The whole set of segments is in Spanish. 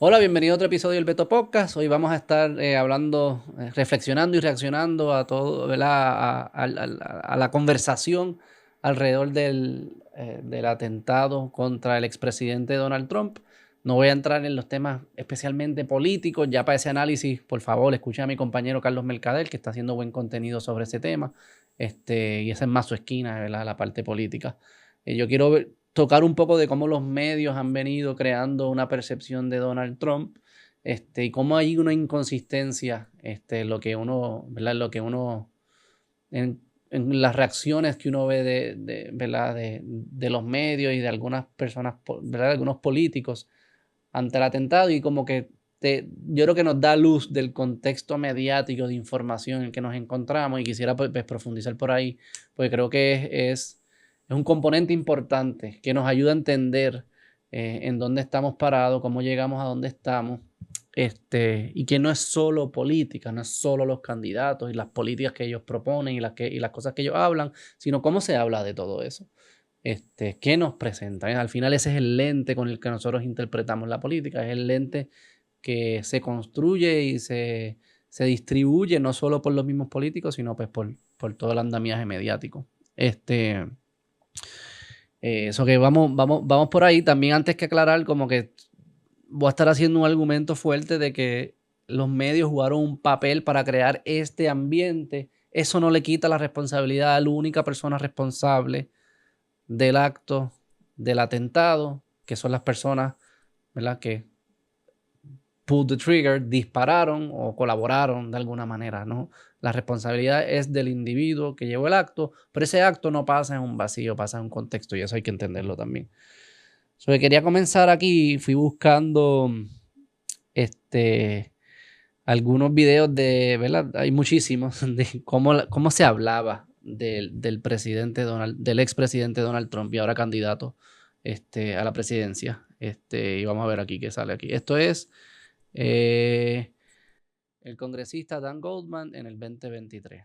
Hola, bienvenido a otro episodio del Beto Podcast. Hoy vamos a estar hablando, reflexionando y reaccionando a todo, ¿verdad? A la conversación alrededor del atentado contra el expresidente Donald Trump. No voy a entrar en los temas especialmente políticos. Ya para ese análisis, por favor, escuche a mi compañero Carlos Mercader, que está haciendo buen contenido sobre ese tema. Y esa es más su esquina, ¿verdad? La parte política. Yo quiero tocar un poco de cómo los medios han venido creando una percepción de Donald Trump, y cómo hay una inconsistencia, lo que uno, ¿verdad? Lo que uno, en las reacciones que uno ve ¿verdad? De los medios y de algunas personas, ¿verdad? Algunos políticos ante el atentado y como que yo creo que nos da luz del contexto mediático de información en el que nos encontramos y quisiera pues, profundizar por ahí, porque creo que es un componente importante que nos ayuda a entender en dónde estamos parados, cómo llegamos a dónde estamos, y que no es solo política, no es solo los candidatos y las políticas que ellos proponen y las cosas que ellos hablan, sino cómo se habla de todo eso. ¿Qué nos presenta? Al final ese es el lente con el que nosotros interpretamos la política, es el lente que se construye y se distribuye no solo por los mismos políticos, sino pues por todo el andamiaje mediático. Eso que vamos por ahí. También antes que aclarar, como que voy a estar haciendo un argumento fuerte de que los medios jugaron un papel para crear este ambiente. Eso no le quita la responsabilidad a la única persona responsable del acto del atentado, que son las personas, ¿verdad? Que pulled the trigger, dispararon o colaboraron de alguna manera, ¿no? La responsabilidad es del individuo que llevó el acto, pero ese acto no pasa en un vacío, pasa en un contexto y eso hay que entenderlo también. Quería comenzar aquí, fui buscando este, algunos videos de, ¿verdad? Hay muchísimos, de cómo se hablaba del presidente del expresidente Donald Trump y ahora candidato a la presidencia. Y vamos a ver aquí qué sale aquí. Esto es el congresista Dan Goldman en el 2023.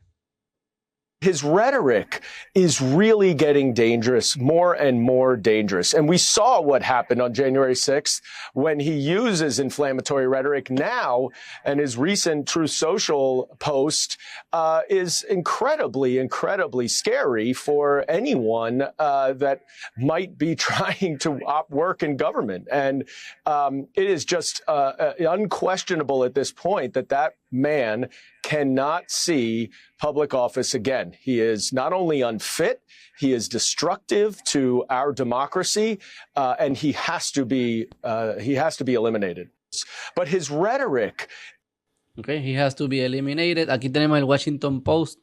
His rhetoric is really getting dangerous, more and more dangerous. And we saw what happened on January 6th when he uses inflammatory rhetoric now. And his recent Truth Social post is incredibly scary for anyone that might be trying to work in government. And it is just unquestionable at this point that man cannot see public office again. He is not only unfit, he is destructive to our democracy, and he has to be eliminated. But his rhetoric. Okay, he has to be eliminated. Aquí tenemos el Washington Post.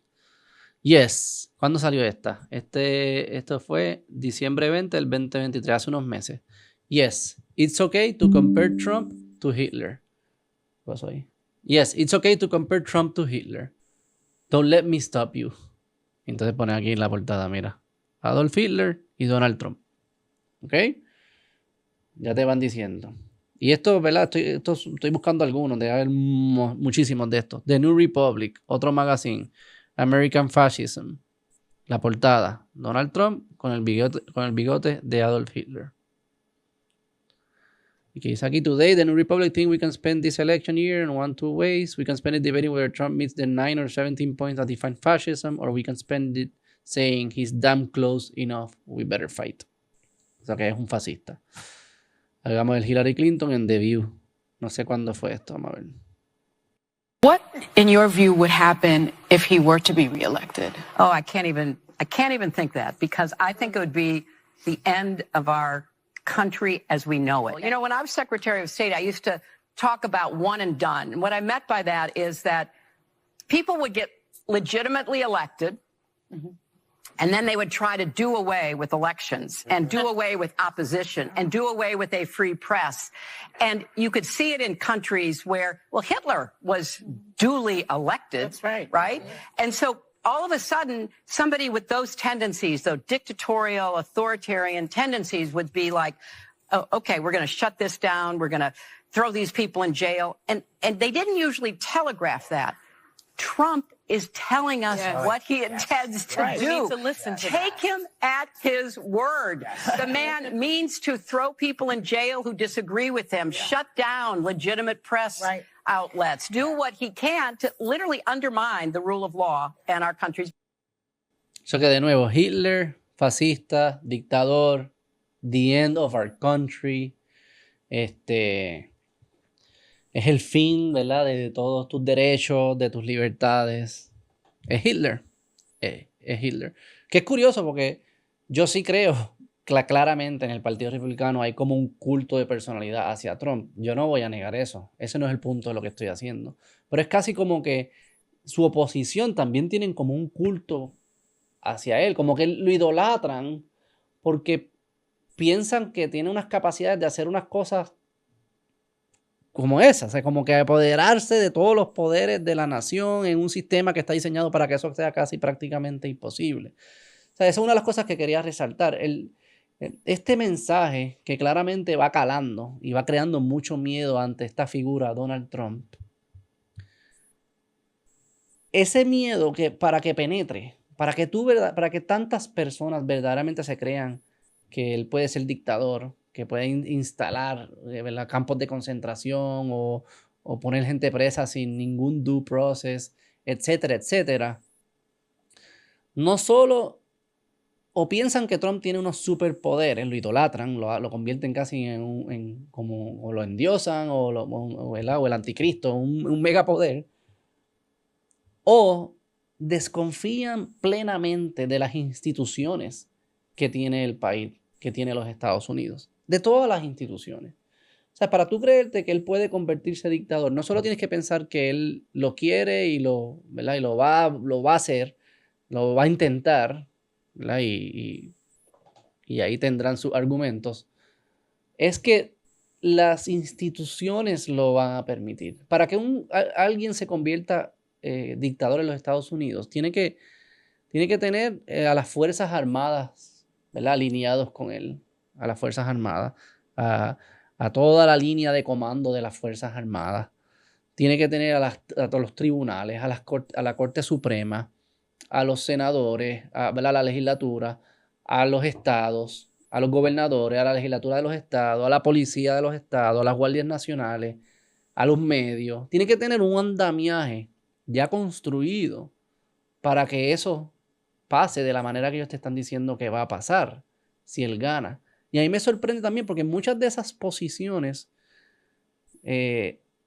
Yes. ¿Cuándo salió esta? Esto fue diciembre 20 del 2023, hace unos meses. Yes, it's okay to compare Trump to Hitler. ¿Qué pasó ahí? Yes, it's okay to compare Trump to Hitler. Don't let me stop you. Entonces pone aquí en la portada, mira. Adolf Hitler y Donald Trump. ¿Ok? Ya te van diciendo. Y esto, ¿verdad? Estoy buscando algunos. Debe haber muchísimos de estos. The New Republic, otro magazine. American Fascism. La portada. Donald Trump con el bigote de Adolf Hitler. Y que dice aquí, today the New Republic think we can spend this election year in two ways. We can spend it debating whether Trump meets the 9 or 17 points that define fascism, or we can spend it saying he's damn close enough, we better fight. O sea que es un fascista. Hagamos el Hillary Clinton en The View. No sé cuándo fue esto, vamos a ver. What, in your view, would happen if he were to be reelected? Oh, I can't even think that, because I think it would be the end of our country as we know it. You know, when I was Secretary of State, I used to talk about one and done. And what I meant by that is that people would get legitimately elected, and then they would try to do away with elections and do away with opposition and do away with a free press. And you could see it in countries where, well, Hitler was duly elected. That's right. Right? And so all of a sudden, somebody with those tendencies, those dictatorial, authoritarian tendencies, would be like, oh, okay, we're going to shut this down. We're going to throw these people in jail. And they didn't usually telegraph that. Trump is telling us what he intends to do. We need to listen to Take him at his word. The man means to throw people in jail who disagree with him, shut down legitimate press outlets, do what he can to literally undermine the rule of law and our country's. Eso que de nuevo, Hitler, fascista, dictador, the end of our country, es el fin, ¿verdad?, de todos tus derechos, de tus libertades. Es Hitler. Es Hitler. Que es curioso porque yo sí creo claramente en el Partido Republicano hay como un culto de personalidad hacia Trump. Yo no voy a negar eso. Ese no es el punto de lo que estoy haciendo. Pero es casi como que su oposición también tienen como un culto hacia él. Como que lo idolatran porque piensan que tiene unas capacidades de hacer unas cosas como esas. O sea, como que apoderarse de todos los poderes de la nación en un sistema que está diseñado para que eso sea casi prácticamente imposible. O sea, esa es una de las cosas que quería resaltar. Este mensaje que claramente va calando y va creando mucho miedo ante esta figura, Donald Trump. Ese miedo que para que penetre, para que tantas personas verdaderamente se crean que él puede ser dictador, que puede instalar campos de concentración o poner gente presa sin ningún due process, etcétera, etcétera. No solo o piensan que Trump tiene unos superpoderes, lo idolatran, lo convierten casi o lo endiosan o el anticristo, un megapoder, o desconfían plenamente de las instituciones que tiene el país, que tiene los Estados Unidos, de todas las instituciones. O sea, para tú creerte que él puede convertirse en dictador, no solo tienes que pensar que él lo quiere y lo va a hacer, lo va a intentar, ¿verdad? Y ahí tendrán sus argumentos, es que las instituciones lo van a permitir. Para que alguien se convierta dictador en los Estados Unidos, tiene que tener a las Fuerzas Armadas, ¿verdad?, alineados con él, a las Fuerzas Armadas, a toda la línea de comando de las Fuerzas Armadas. Tiene que tener a todos los tribunales, a la Corte Suprema, a los senadores, a la legislatura, a los estados, a los gobernadores, a la legislatura de los estados, a la policía de los estados, a las guardias nacionales, a los medios. Tiene que tener un andamiaje ya construido para que eso pase de la manera que ellos te están diciendo que va a pasar si él gana. Y a mí me sorprende también porque muchas de esas posiciones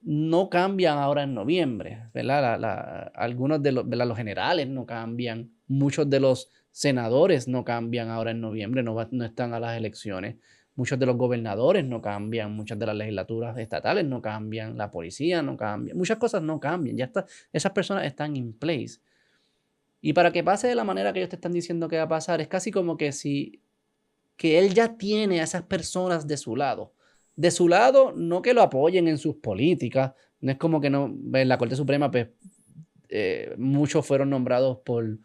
no cambian ahora en noviembre, ¿verdad? Algunos de los generales no cambian, muchos de los senadores no cambian ahora en noviembre, no están a las elecciones, muchos de los gobernadores no cambian, muchas de las legislaturas estatales no cambian, la policía no cambia, muchas cosas no cambian, esas personas están in place. Y para que pase de la manera que ellos te están diciendo que va a pasar, es casi como que él ya tiene a esas personas de su lado. De su lado, no que lo apoyen en sus políticas. No es como que en la Corte Suprema, pues, muchos fueron nombrados por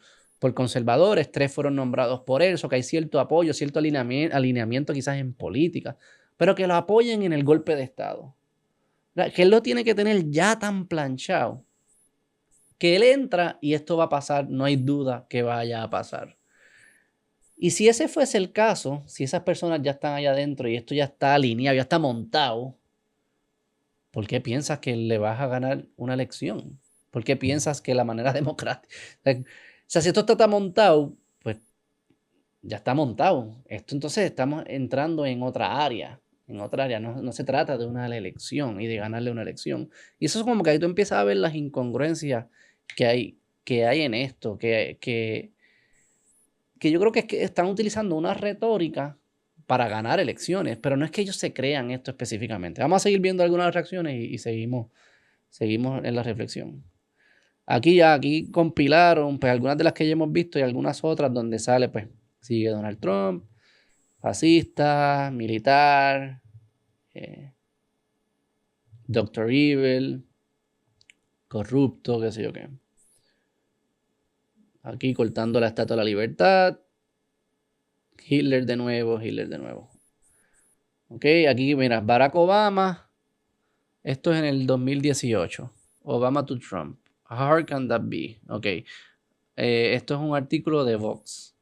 conservadores, 3 fueron nombrados por él, o que hay cierto apoyo, cierto alineamiento quizás en política, pero que lo apoyen en el golpe de Estado. Que él lo tiene que tener ya tan planchado, que él entra y esto va a pasar, no hay duda que vaya a pasar. Y si ese fuese el caso, si esas personas ya están allá adentro y esto ya está alineado, ya está montado, ¿por qué piensas que le vas a ganar una elección? ¿Por qué piensas que la manera democrática? O sea, si esto está montado, pues ya está montado. Esto entonces estamos entrando en otra área. No se trata de una elección y de ganarle una elección. Y eso es como que ahí tú empiezas a ver las incongruencias que hay en esto, que yo creo que es que están utilizando una retórica para ganar elecciones, pero no es que ellos se crean esto específicamente. Vamos a seguir viendo algunas reacciones y seguimos en la reflexión. Aquí compilaron pues algunas de las que ya hemos visto y algunas otras donde sale, pues, sigue Donald Trump, fascista, militar, Dr. Evil, corrupto, qué sé yo qué. Aquí cortando la Estatua de la Libertad. Hitler de nuevo. Ok, aquí mira, Barack Obama. Esto es en el 2018. Obama to Trump. How hard can that be? Ok. Esto es un artículo de Vox.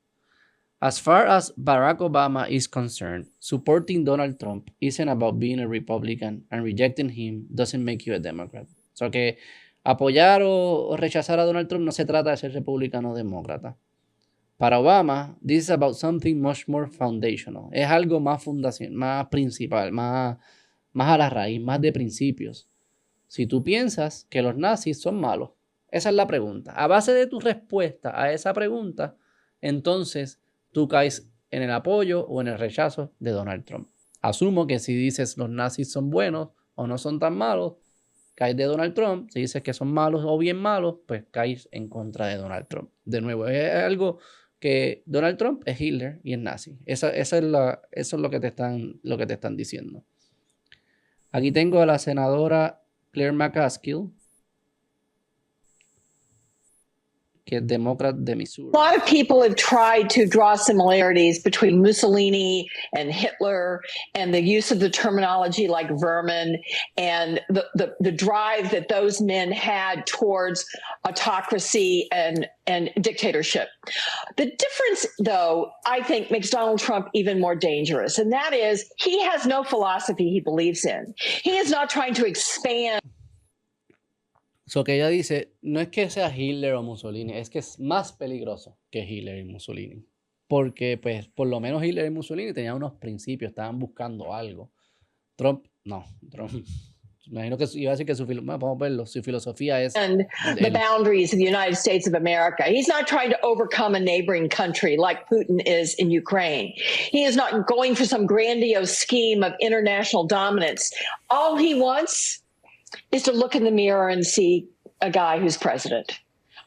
As far as Barack Obama is concerned, supporting Donald Trump isn't about being a Republican and rejecting him doesn't make you a Democrat. O sea que apoyar o rechazar a Donald Trump no se trata de ser republicano o demócrata. Para Obama, this is about something much more foundational. Es algo más fundacional, más principal, más a la raíz, más de principios. Si tú piensas que los nazis son malos, esa es la pregunta. A base de tu respuesta a esa pregunta, entonces tú caes en el apoyo o en el rechazo de Donald Trump. Asumo que si dices los nazis son buenos o no son tan malos, caes de Donald Trump. Si dices que son malos o bien malos, pues caes en contra de Donald Trump. De nuevo, es algo que Donald Trump es Hitler y es nazi. Eso es lo que te están diciendo. Aquí tengo a la senadora Claire McCaskill, que es demócrata de Missouri. A lot of people have tried to draw similarities between Mussolini and Hitler and the use of the terminology like vermin and the drive that those men had towards autocracy and dictatorship. The difference, though, I think makes Donald Trump even more dangerous, and that is he has no philosophy he believes in. He is not trying to expand. So que ella dice, no es que sea Hitler o Mussolini, es que es más peligroso que Hitler y Mussolini. Porque, pues, por lo menos Hitler y Mussolini tenían unos principios, estaban buscando algo. Trump, no. Trump, imagino que iba a decir que vamos a verlo, su filosofía es... And the boundaries of the United States of America. He's not trying to overcome a neighboring country like Putin is in Ukraine. He is not going for some grandiose scheme of international dominance. All he wants is to look in the mirror and see a guy who's president.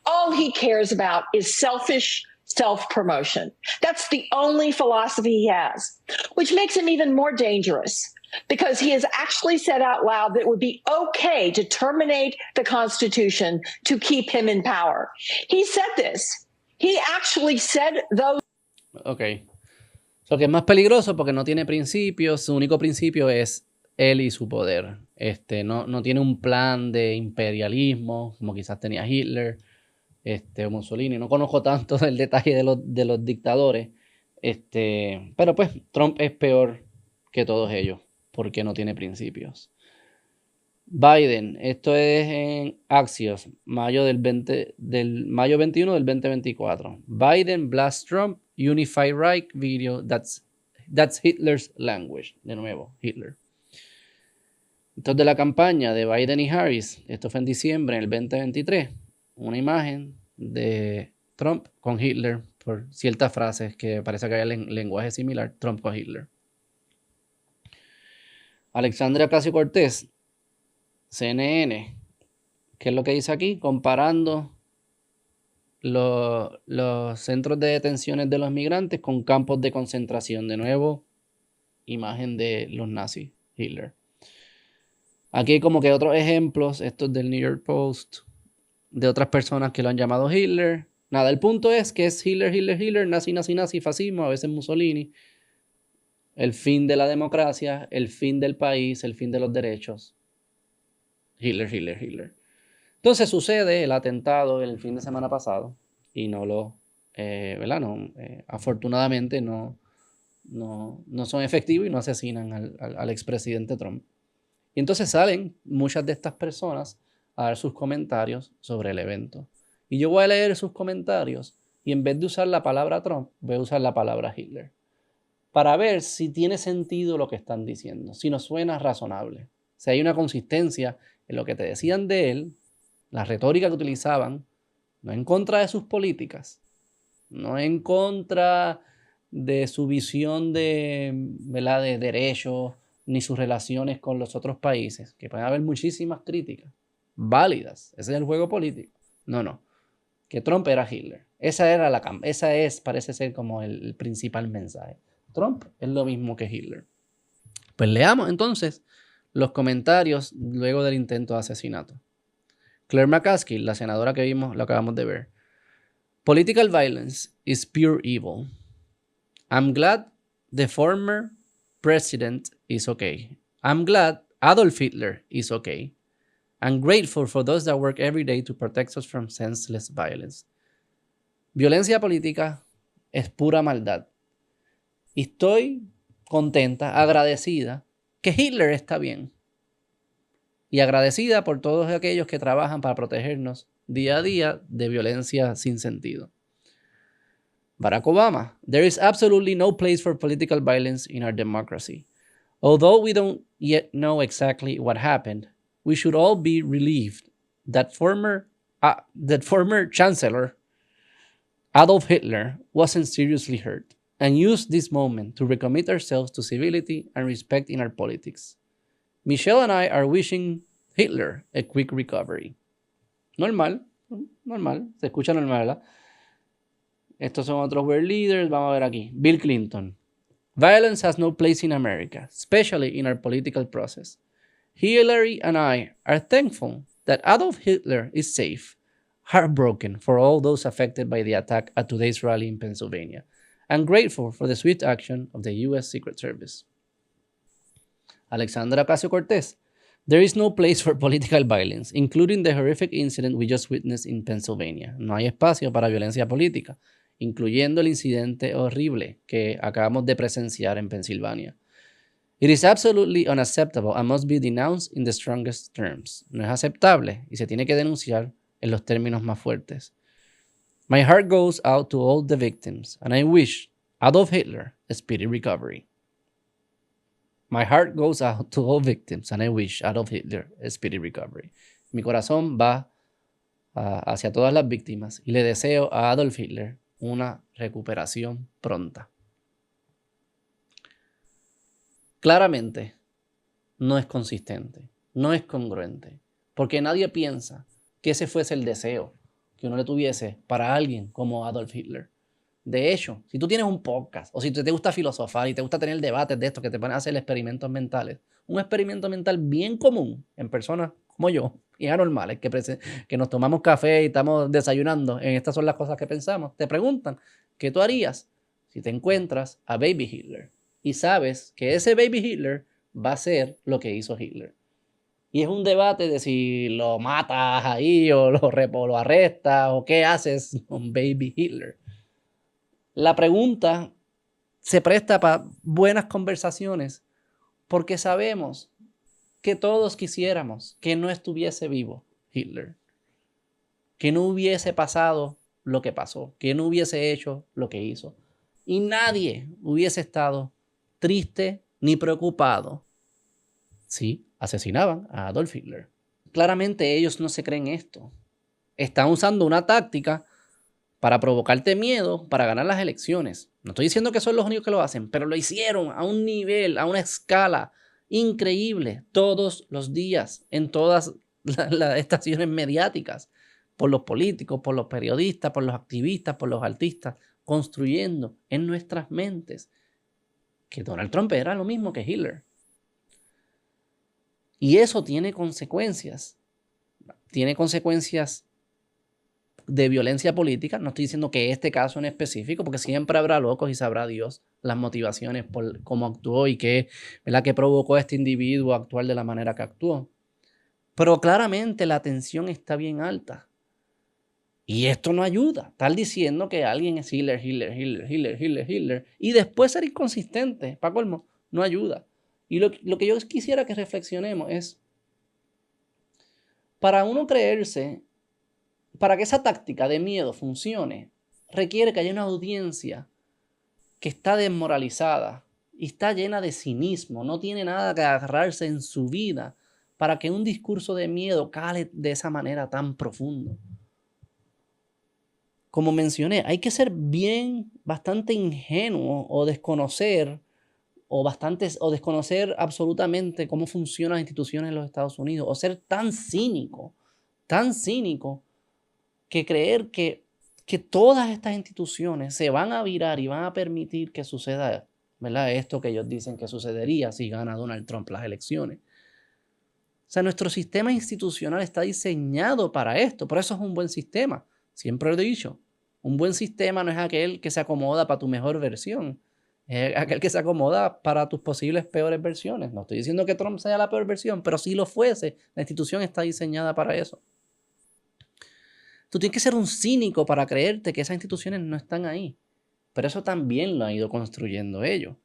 All he cares about is selfish self-promotion. That's the only philosophy he has, which makes him even more dangerous because he has actually said out loud that it would be okay to terminate the Constitution to keep him in power. He said this. He actually said those. Ok. So que es más peligroso porque no tiene principios. Su único principio es él y su poder. No tiene un plan de imperialismo como quizás tenía Hitler o Mussolini. No conozco tanto el detalle de los dictadores. Pero pues Trump es peor que todos ellos porque no tiene principios. Biden, esto es en Axios, mayo 21 del 2024. Biden blasts Trump, Unified Reich video, that's Hitler's language. De nuevo, Hitler. Entonces, de la campaña de Biden y Harris, esto fue en diciembre del 2023, una imagen de Trump con Hitler por ciertas frases que parece que hay lenguaje similar, Trump con Hitler. Alexandria Ocasio-Cortez, CNN, ¿qué es lo que dice aquí? Comparando los centros de detenciones de los migrantes con campos de concentración. De nuevo, imagen de los nazis, Hitler. Aquí hay como que otros ejemplos, estos del New York Post, de otras personas que lo han llamado Hitler. Nada, el punto es que es Hitler, nazi, fascismo, a veces Mussolini. El fin de la democracia, el fin del país, el fin de los derechos. Hitler. Entonces sucede el atentado el fin de semana pasado y afortunadamente no son efectivos y no asesinan al expresidente Trump. Y entonces salen muchas de estas personas a dar sus comentarios sobre el evento. Y yo voy a leer sus comentarios y en vez de usar la palabra Trump, voy a usar la palabra Hitler. Para ver si tiene sentido lo que están diciendo, si nos suena razonable. Si hay una consistencia en lo que te decían de él, la retórica que utilizaban, no en contra de sus políticas, no en contra de su visión de derechos, ni sus relaciones con los otros países, que pueden haber muchísimas críticas válidas. Ese es el juego político. No. Que Trump era Hitler. Parece ser como el principal mensaje. Trump es lo mismo que Hitler. Pues leamos entonces los comentarios luego del intento de asesinato. Claire McCaskill, la senadora que vimos, lo acabamos de ver. Political violence is pure evil. I'm glad the former president is okay. I'm glad Adolf Hitler is okay. and grateful for those that work every day to protect us from senseless violence. Violencia política es pura maldad. Y estoy contenta, agradecida, que Hitler está bien. Y agradecida por todos aquellos que trabajan para protegernos día a día de violencia sin sentido. Barack Obama, there is absolutely no place for political violence in our democracy. Although we don't yet know exactly what happened, we should all be relieved that former Chancellor Adolf Hitler wasn't seriously hurt and used this moment to recommit ourselves to civility and respect in our politics. Michelle and I are wishing Hitler a quick recovery. Normal, se escucha normal, ¿verdad? Estos son otros world leaders, vamos a ver aquí. Bill Clinton. Violence has no place in America, especially in our political process. Hillary and I are thankful that Adolf Hitler is safe, heartbroken for all those affected by the attack at today's rally in Pennsylvania, and grateful for the swift action of the U.S. Secret Service. Alexandra Ocasio-Cortez. There is no place for political violence, including the horrific incident we just witnessed in Pennsylvania. No hay espacio para violencia política, incluyendo el incidente horrible que acabamos de presenciar en Pensilvania. It is absolutely unacceptable and must be denounced in the strongest terms. No es aceptable y se tiene que denunciar en los términos más fuertes. My heart goes out to all the victims, and I wish Adolf Hitler a speedy recovery. My heart goes out to all victims, and I wish Adolf Hitler a speedy recovery. Mi corazón va hacia todas las víctimas y le deseo a Adolf Hitler una recuperación pronta. Claramente, no es consistente, no es congruente, porque nadie piensa que ese fuese el deseo que uno le tuviese para alguien como Adolf Hitler. De hecho, si tú tienes un podcast o si te gusta filosofar y te gusta tener debates de estos que te ponen a hacer experimentos mentales, un experimento mental bien común en personas como yo y anormales que nos tomamos café y estamos desayunando, en estas son las cosas que pensamos, te preguntan, ¿qué tú harías si te encuentras a Baby Hitler? Y sabes que ese Baby Hitler va a ser lo que hizo Hitler. Y es un debate de si lo matas ahí o lo arrestas o qué haces con Baby Hitler. La pregunta se presta para buenas conversaciones porque sabemos que todos quisiéramos que no estuviese vivo Hitler, que no hubiese pasado lo que pasó, que no hubiese hecho lo que hizo. Y nadie hubiese estado triste ni preocupado si asesinaban a Adolf Hitler. Claramente ellos no se creen esto. Están usando una táctica para provocarte miedo, para ganar las elecciones. No estoy diciendo que son los únicos que lo hacen, pero lo hicieron a un nivel, a una escala increíble, todos los días, en todas las estaciones mediáticas, por los políticos, por los periodistas, por los activistas, por los artistas, construyendo en nuestras mentes que Donald Trump era lo mismo que Hitler. Y eso tiene consecuencias. Tiene consecuencias de violencia política. No estoy diciendo que este caso en específico, porque siempre habrá locos y sabrá Dios las motivaciones por cómo actuó y qué, ¿verdad?, que provocó a este individuo a actuar de la manera que actuó. Pero claramente la tensión está bien alta. Y esto no ayuda. Estar diciendo que alguien es Hitler, y después ser inconsistente, para colmo, no ayuda. Y lo que yo quisiera que reflexionemos es, para uno creerse, para que esa táctica de miedo funcione, requiere que haya una audiencia que está desmoralizada y está llena de cinismo, no tiene nada que agarrarse en su vida para que un discurso de miedo cale de esa manera tan profundo. Como mencioné, hay que ser bastante ingenuo o desconocer absolutamente cómo funcionan las instituciones en los Estados Unidos, o ser tan cínico, que creer que todas estas instituciones se van a virar y van a permitir que suceda, ¿verdad?, esto que ellos dicen que sucedería si gana Donald Trump las elecciones. O sea, nuestro sistema institucional está diseñado para esto, por eso es un buen sistema. Siempre lo he dicho, un buen sistema no es aquel que se acomoda para tu mejor versión, Es aquel que se acomoda para tus posibles peores versiones. No estoy diciendo que Trump sea la peor versión, pero si lo fuese, la institución está diseñada para eso. Tú tienes que ser un cínico para creerte que esas instituciones no están ahí. Pero eso también lo han ido construyendo ellos.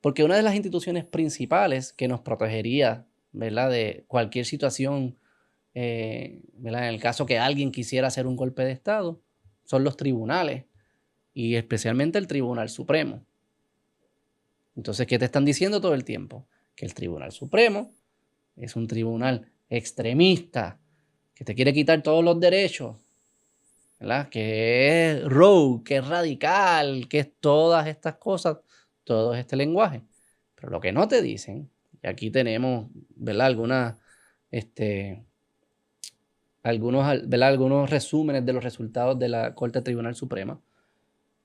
Porque una de las instituciones principales que nos protegería, ¿verdad?, de cualquier situación, ¿verdad?, en el caso que alguien quisiera hacer un golpe de Estado, son los tribunales y especialmente el Tribunal Supremo. Entonces, ¿qué te están diciendo todo el tiempo? Que el Tribunal Supremo es un tribunal extremista, que te quiere quitar todos los derechos, ¿verdad? Que es rogue, que es radical, que es todas estas cosas, todo este lenguaje. Pero lo que no te dicen, y aquí tenemos, ¿verdad?, algunos resúmenes de los resultados de la Corte Tribunal Suprema,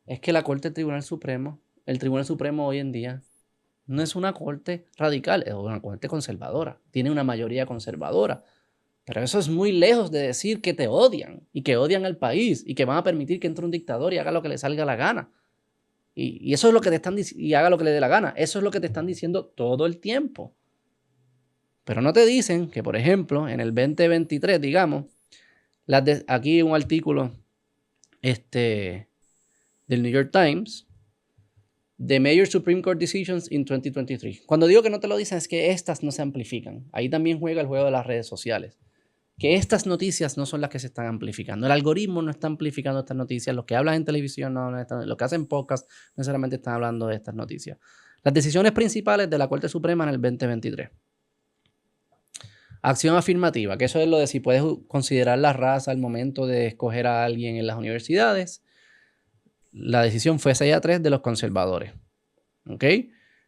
es que la Corte Tribunal Supremo, el Tribunal Supremo hoy en día, no es una corte radical, es una corte conservadora, tiene una mayoría conservadora. Pero eso es muy lejos de decir que te odian y que odian al país y que van a permitir que entre un dictador y haga lo que le salga la gana. Y eso es lo que te están diciendo, y haga lo que le dé la gana. Eso es lo que te están diciendo todo el tiempo. Pero no te dicen que, por ejemplo, en el 2023, digamos, aquí un artículo del New York Times, The Major Supreme Court Decisions in 2023. Cuando digo que no te lo dicen es que estas no se amplifican. Ahí también juega el juego de las redes sociales. Que estas noticias no son las que se están amplificando. El algoritmo no está amplificando estas noticias. Los que hablan en televisión, los que hacen podcast, no necesariamente están hablando de estas noticias. Las decisiones principales de la Corte Suprema en el 2023. Acción afirmativa, que eso es lo de si puedes considerar la raza al momento de escoger a alguien en las universidades. La decisión fue 6-3 de los conservadores. ¿Ok?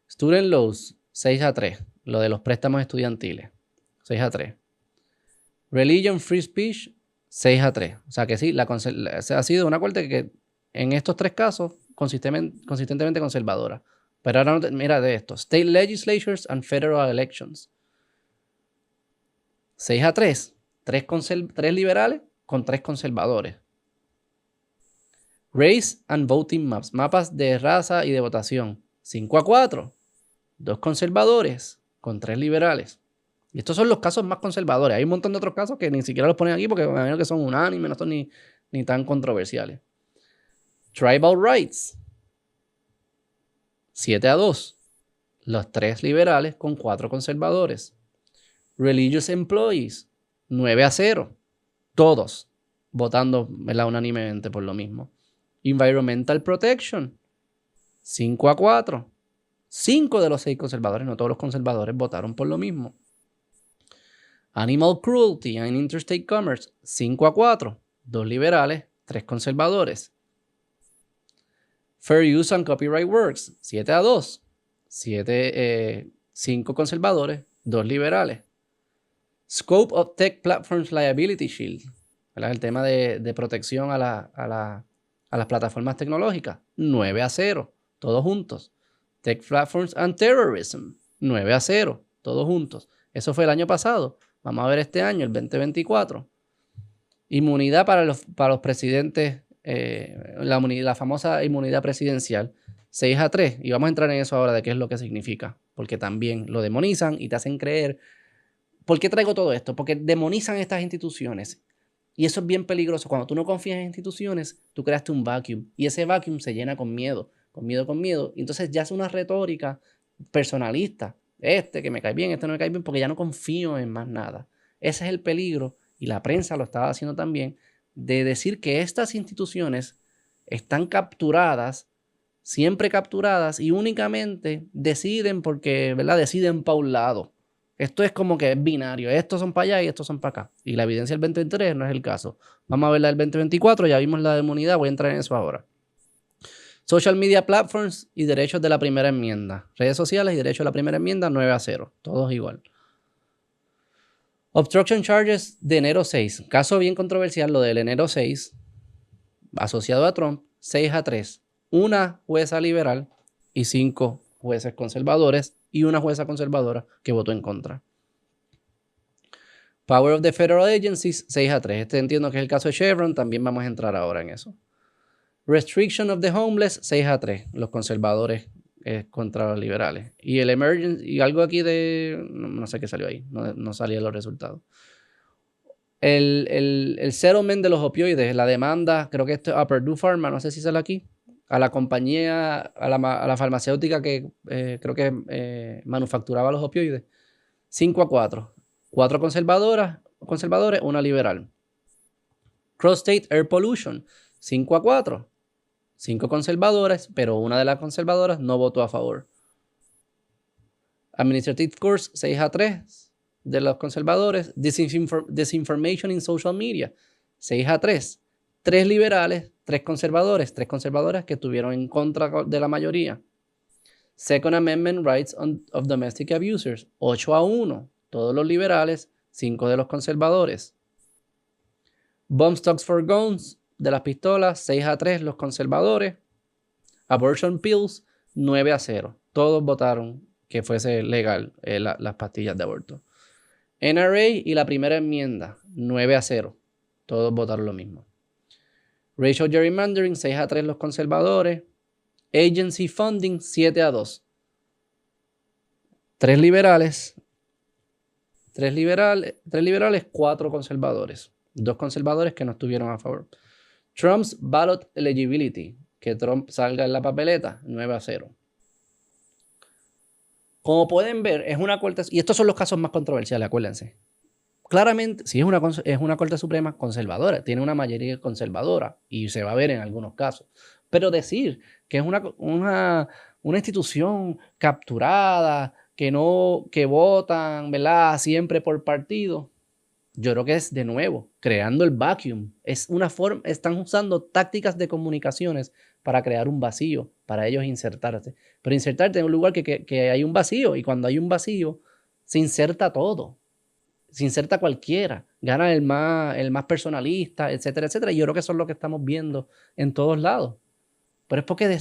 Student loans, 6-3. Lo de los préstamos estudiantiles, 6-3. Religion Free Speech, 6-3. O sea que sí, ha sido una corte que en estos tres casos consistentemente conservadora. Pero ahora mira de esto. State Legislatures and Federal Elections. 6-3. 3 liberales con 3 conservadores. Race and Voting Maps. Mapas de raza y de votación. 5-4. 2 conservadores con 3 liberales. Y estos son los casos más conservadores. Hay un montón de otros casos que ni siquiera los ponen aquí porque me imagino que son unánimes, no son ni tan controversiales. Tribal Rights. 7-2. Los 3 liberales con 4 conservadores. Religious Employees. 9-0. Todos votando unánimemente por lo mismo. Environmental Protection. 5-4. 5 de los 6 conservadores, no todos los conservadores, votaron por lo mismo. Animal Cruelty and Interstate Commerce, 5-4. 2 liberales, 3 conservadores. Fair Use and Copyright Works, 7-2. 5 conservadores, 2 liberales. Scope of Tech Platforms Liability Shield, ¿verdad? El tema de protección a las plataformas tecnológicas, 9-0, todos juntos. Tech Platforms and Terrorism, 9-0, todos juntos. Eso fue el año pasado. Vamos a ver este año, el 2024. Inmunidad para los presidentes, la famosa inmunidad presidencial, 6-3. Y vamos a entrar en eso ahora de qué es lo que significa. Porque también lo demonizan y te hacen creer. ¿Por qué traigo todo esto? Porque demonizan estas instituciones. Y eso es bien peligroso. Cuando tú no confías en instituciones, tú creaste un vacuum. Y ese vacuum se llena con miedo. Y entonces ya es una retórica personalista. Que me cae bien, no me cae bien, porque ya no confío en más nada. Ese es el peligro, y la prensa lo estaba haciendo también, de decir que estas instituciones están capturadas, siempre capturadas, y únicamente deciden porque, ¿verdad? Deciden para un lado. Esto es como que es binario. Estos son para allá y estos son para acá. Y la evidencia del 2023 no es el caso. Vamos a ver la del 2024, ya vimos la de inmunidad, voy a entrar en eso ahora. Social Media Platforms y derechos de la primera enmienda. Redes sociales y derechos de la primera enmienda, 9-0. Todos igual. Obstruction Charges de enero 6. Caso bien controversial, lo del enero 6, asociado a Trump, 6-3. Una jueza liberal y 5 jueces conservadores y una jueza conservadora que votó en contra. Power of the Federal Agencies, 6-3. Entiendo que es el caso de Chevron, también vamos a entrar ahora en eso. Restriction of the Homeless, 6-3. Los conservadores es contra los liberales. Y el emergency, y algo aquí de, no sé qué salió ahí, no salían los resultados. El settlement de los opioides, la demanda, creo que esto es a Purdue Pharma, no sé si sale aquí, a la compañía, a la farmacéutica que creo que manufacturaba los opioides, 5-4. 4 conservadores, una liberal. Cross State Air Pollution, 5-4. 5 conservadores, pero una de las conservadoras no votó a favor. Administrative Course, 6-3 de los conservadores. Disinformation in Social Media, 6-3. 3 liberales, 3 conservadores, 3 conservadoras que estuvieron en contra de la mayoría. Second Amendment Rights of Domestic Abusers, 8-1. Todos los liberales, 5 de los conservadores. Bump Stocks for Guns, de las pistolas, 6-3 los conservadores. Abortion Pills, 9-0. Todos votaron que fuese legal las pastillas de aborto. NRA y la primera enmienda, 9-0. Todos votaron lo mismo. Racial Gerrymandering, 6-3 los conservadores. Agency Funding, 7-2. 3 liberales, 4 conservadores. 2 conservadores que no estuvieron a favor. Trump's Ballot Eligibility, que Trump salga en la papeleta, 9-0. Como pueden ver, es una corte, y estos son los casos más controversiales, acuérdense. Claramente, sí es una Corte Suprema conservadora, tiene una mayoría conservadora, y se va a ver en algunos casos. Pero decir que es una institución capturada, que votan, ¿verdad?, siempre por partido, yo creo que es, de nuevo, creando el vacuum. Están usando tácticas de comunicaciones para crear un vacío, para ellos insertarse. Pero insertarte en un lugar que hay un vacío, y cuando hay un vacío, se inserta todo. Se inserta cualquiera. Gana el más personalista, etcétera, etcétera. Y yo creo que eso es lo que estamos viendo en todos lados. Pero es porque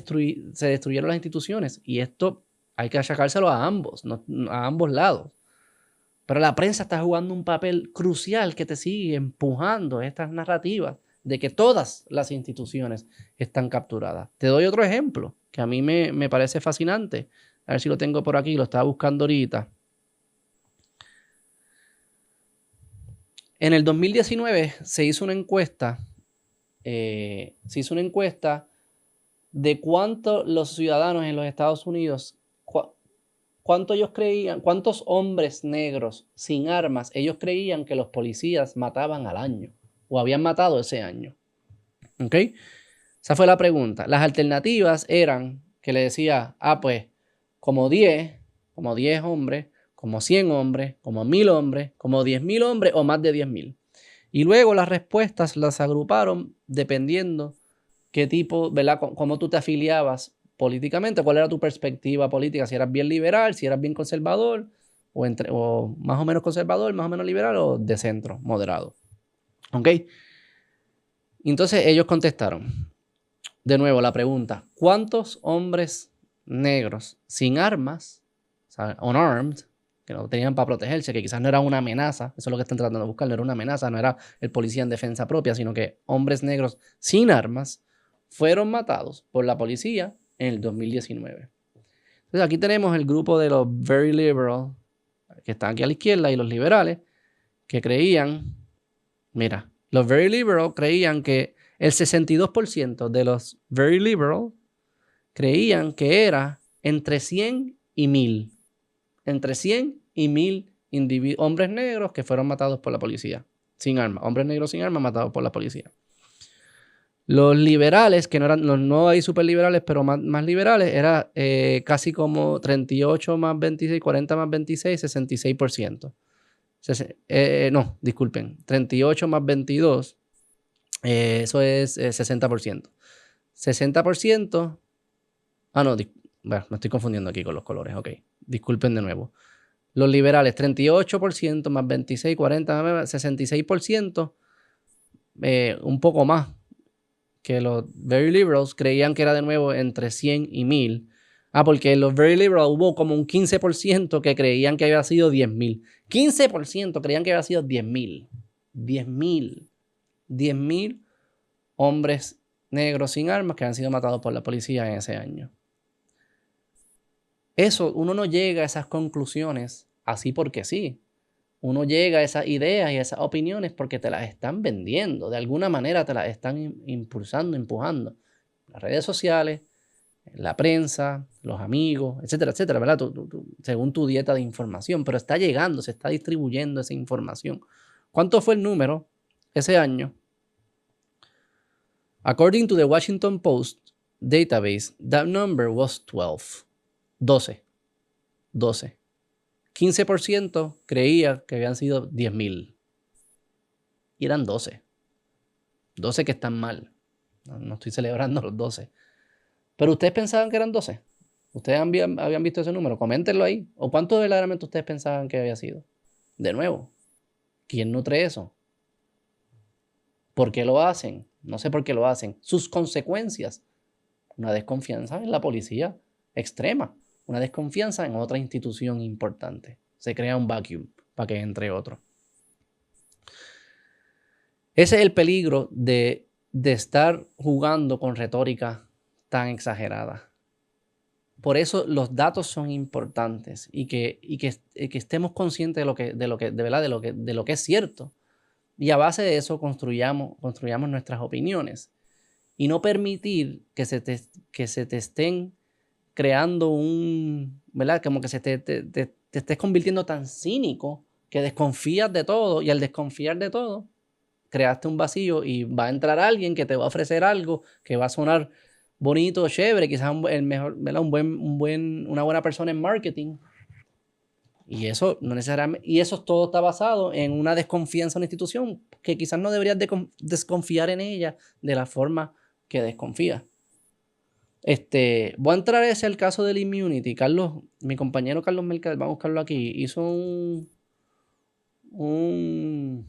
se destruyeron las instituciones. Y esto hay que achacárselo a ambos lados. Pero la prensa está jugando un papel crucial que te sigue empujando estas narrativas de que todas las instituciones están capturadas. Te doy otro ejemplo que a mí me parece fascinante. A ver si lo tengo por aquí, lo estaba buscando ahorita. En el 2019 se hizo una encuesta. De cuánto los ciudadanos en los Estados Unidos, cuántos hombres negros sin armas ellos creían que los policías mataban al año o habían matado ese año. ¿Ok? Esa fue la pregunta. Las alternativas eran que le decía, pues, como 10 hombres, como 100 hombres, como 1000 hombres, como 10,000 hombres o más de 10,000. Y luego las respuestas las agruparon dependiendo qué tipo, ¿verdad?, cómo tú te afiliabas políticamente, cuál era tu perspectiva política, si eras bien liberal, si eras bien conservador, o más o menos conservador, más o menos liberal, o de centro, moderado. ¿Ok? Entonces ellos contestaron. De nuevo la pregunta, ¿cuántos hombres negros sin armas, o sea, unarmed, que no tenían para protegerse, que quizás no era una amenaza, eso es lo que están tratando de buscar, no era una amenaza, no era el policía en defensa propia, sino que hombres negros sin armas fueron matados por la policía en el 2019. Entonces aquí tenemos el grupo de los very liberal, que están aquí a la izquierda, y los liberales, que creían, mira, los very liberal creían que el 62% de los very liberal creían que era entre 100 y 1000. Entre 100 y 1000 hombres negros que fueron matados por la policía, sin armas. Hombres negros sin armas matados por la policía. Los liberales, que no eran, no hay super liberales, pero más liberales, era casi como 38 más 26, 40 más 26, 66%. No, disculpen, 38 más 22, eso es 60%. 60%, no, bueno, me estoy confundiendo aquí con los colores, ok, disculpen de nuevo. Los liberales, 38% más 26, 40, 66%, un poco más que los very liberals creían que era de nuevo entre 100 y 1000. Porque en los very liberals hubo como un 15% que creían que había sido 10,000. 15% creían que había sido 10,000. 10,000. 10,000 hombres negros sin armas que han sido matados por la policía en ese año. Eso, uno no llega a esas conclusiones así porque sí. Uno llega a esas ideas y a esas opiniones porque te las están vendiendo. De alguna manera te las están impulsando, empujando. Las redes sociales, la prensa, los amigos, etcétera, etcétera, ¿verdad? Según tu dieta de información. Pero está llegando, se está distribuyendo esa información. ¿Cuánto fue el número ese año? According to the Washington Post database, that number was 12. 12. 15% creía que habían sido 10,000. Y eran 12. 12 que están mal. No estoy celebrando los 12. Pero ustedes pensaban que eran 12. ¿Ustedes habían visto ese número? Coméntenlo ahí. ¿O cuánto verdaderamente ustedes pensaban que había sido? De nuevo, ¿quién nutre eso? ¿Por qué lo hacen? No sé por qué lo hacen. Sus consecuencias. Una desconfianza en la policía extrema. Una desconfianza en otra institución importante. Se crea un vacuum para que entre otro. Ese es el peligro de estar jugando con retórica tan exagerada. Por eso los datos son importantes y que estemos conscientes de lo que es cierto. Y a base de eso construyamos nuestras opiniones. Y no permitir que se te estén creando ¿verdad? Como que te estés convirtiendo tan cínico que desconfías de todo, y al desconfiar de todo, creaste un vacío y va a entrar alguien que te va a ofrecer algo que va a sonar bonito, chévere, quizás una buena persona en marketing. Y eso no necesariamente, y eso todo está basado en una desconfianza en una institución que quizás no deberías desconfiar en ella de la forma que desconfías. Voy a entrar ese al caso del immunity. Carlos, mi compañero Carlos Mercader, vamos a buscarlo aquí, hizo un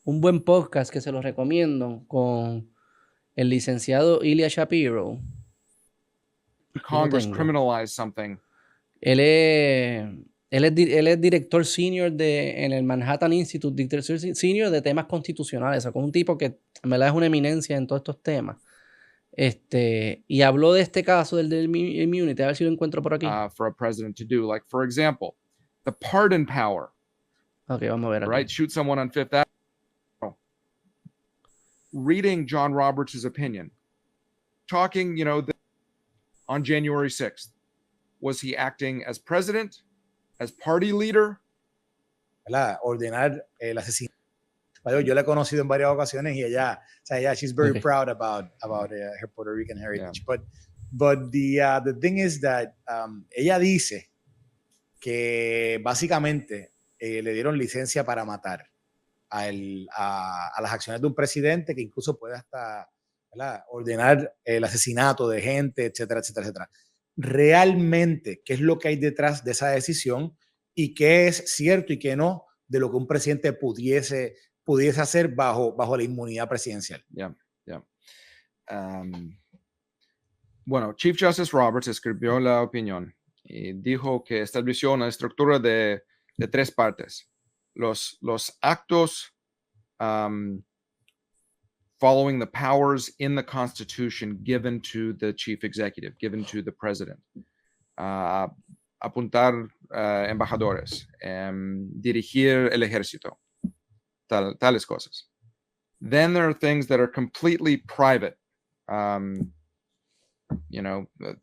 buen podcast que se lo recomiendo con el licenciado Ilya Shapiro. Congress criminalize something. Él es director senior en el Manhattan Institute, director senior de temas constitucionales, o sea, con un tipo que en verdad es una eminencia en todos estos temas. Y habló de este caso del immunity, a ver si lo encuentro por aquí. For a president to do, like for example, the pardon power. Okay, vamos a ver aquí. Right, shoot someone on Fifth Avenue. Reading John Roberts' opinion, talking, on January 6th, was he acting as president, as party leader? Ordenar el asesinato. Yo la he conocido en varias ocasiones y ella, she's very proud about her Puerto Rican heritage. Yeah. But the thing is that ella dice que básicamente le dieron licencia para matar a las acciones de un presidente, que incluso puede hasta ordenar el asesinato de gente, etcétera, etcétera, etcétera. Realmente, ¿qué es lo que hay detrás de esa decisión y qué es cierto y qué no de lo que un presidente pudiese hacer bajo la inmunidad presidencial? Yeah. Bueno, Chief Justice Roberts escribió la opinión y dijo que estableció una estructura de 3 partes. Los actos following the powers in the Constitution given to the chief executive, given to the president. Apuntar embajadores, dirigir el ejército, tales cosas. Then there are things that are completely private,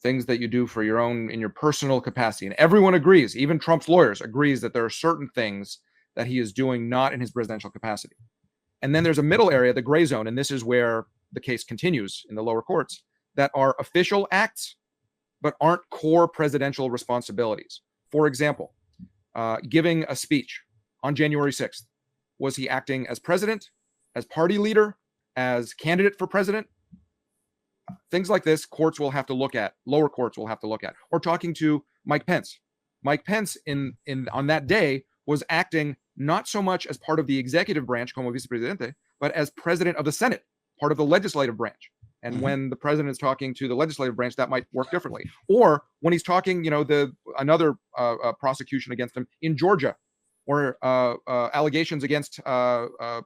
things that you do for in your personal capacity. And everyone agrees, even Trump's lawyers agrees that there are certain things that he is doing not in his presidential capacity. And then there's a middle area, the gray zone, and this is where the case continues in the lower courts, that are official acts, but aren't core presidential responsibilities. For example, giving a speech on January 6th. Was he acting as president, as party leader, as candidate for president? Things like this, courts will have to look at, lower courts will have to look at. Or talking to Mike Pence. Mike Pence on that day was acting not so much as part of the executive branch, como vicepresidente, but as president of the Senate, part of the legislative branch. And when the president is talking to the legislative branch, that might work differently. Or when he's talking, another prosecution against him in Georgia, or allegations against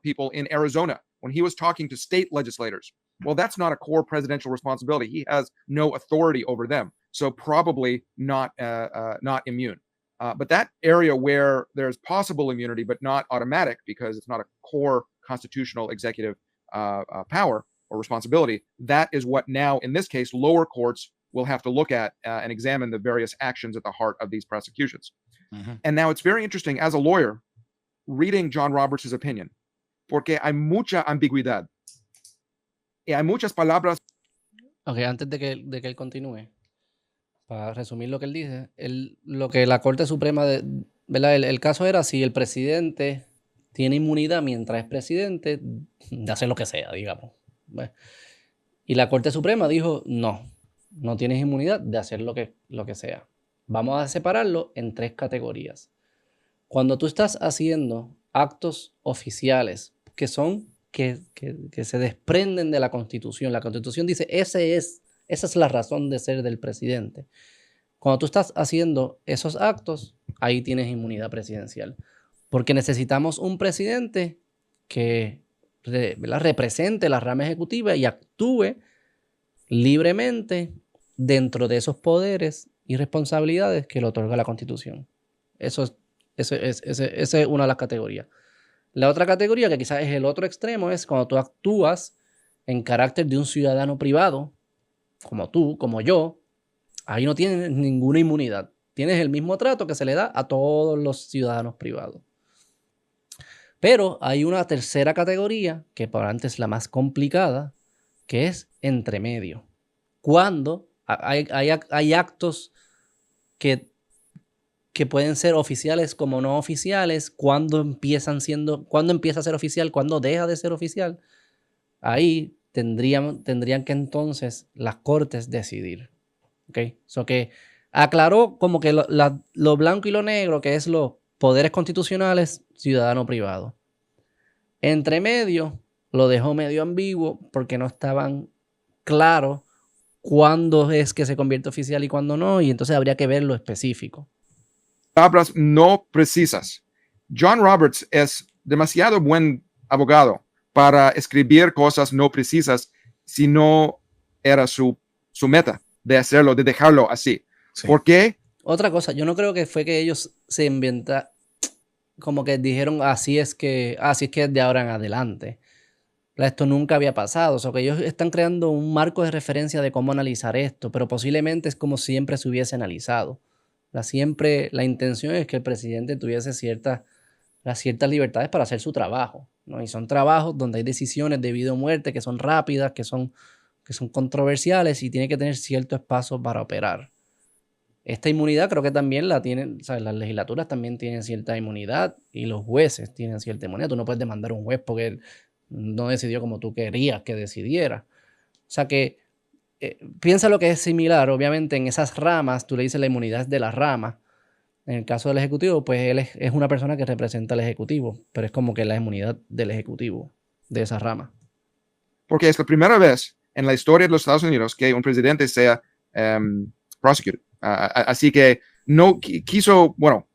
people in Arizona, when he was talking to state legislators. Well, that's not a core presidential responsibility. He has no authority over them. so probably not immune. But that area where there's possible immunity but not automatic because it's not a core constitutional executive power or responsibility, that is what now, in this case, lower courts will have to look at and examine the various actions at the heart of these prosecutions. Mm-hmm. And now it's very interesting as a lawyer reading John Roberts' opinion, porque hay mucha ambigüedad. Y hay muchas palabras. Ok, antes de que él continúe, para resumir lo que él dice, lo que la Corte Suprema, ¿verdad? El caso era si el presidente tiene inmunidad mientras es presidente de hacer lo que sea, digamos. Y la Corte Suprema dijo, no tienes inmunidad de hacer lo que sea. Vamos a separarlo en 3 categorías. Cuando tú estás haciendo actos oficiales que se desprenden de la Constitución, la Constitución dice, esa es la razón de ser del presidente. Cuando tú estás haciendo esos actos, ahí tienes inmunidad presidencial. Porque necesitamos un presidente que represente la rama ejecutiva y actúe libremente dentro de esos poderes y responsabilidades que le otorga la Constitución. Esa es una de las categorías. La otra categoría, que quizás es el otro extremo, es cuando tú actúas en carácter de un ciudadano privado, como tú, como yo, ahí no tienes ninguna inmunidad. Tienes el mismo trato que se le da a todos los ciudadanos privados. Pero hay una tercera categoría, que por antes es la más complicada, que es entre medio. Cuando hay actos que pueden ser oficiales como no oficiales, cuando empieza a ser oficial, cuando deja de ser oficial, ahí tendrían que entonces las cortes decidir. ¿Okay? So que aclaró como que lo blanco y lo negro, que es los poderes constitucionales, ciudadano privado. Entre medio lo dejó medio ambiguo porque no estaban claros cuándo es que se convierte oficial y cuándo no, y entonces habría que ver lo específico. Palabras no precisas. John Roberts es demasiado buen abogado para escribir cosas no precisas si no era su meta de hacerlo, de dejarlo así. Sí. ¿Por qué? Otra cosa, yo no creo que fue que ellos se inventaron, como que dijeron así es que es de ahora en adelante. Esto nunca había pasado, o sea que ellos están creando un marco de referencia de cómo analizar esto, pero posiblemente es como siempre se hubiese analizado. Siempre la intención es que el presidente tuviese ciertas libertades para hacer su trabajo, ¿no? Y son trabajos donde hay decisiones de vida o muerte que son rápidas, que son controversiales y tiene que tener cierto espacio para operar. Esta inmunidad creo que también la tienen, o sea, las legislaturas también tienen cierta inmunidad y los jueces tienen cierta inmunidad. Tú no puedes demandar a un juez porque él no decidió como tú querías que decidiera. O sea que piensa lo que es similar, obviamente en esas ramas, tú le dices la inmunidad de la rama. En el caso del Ejecutivo, pues él es una persona que representa al Ejecutivo, pero es como que la inmunidad del Ejecutivo, de esa rama. Porque es la primera vez en la historia de los Estados Unidos que un presidente sea prosecuted. Así que no quiso, bueno,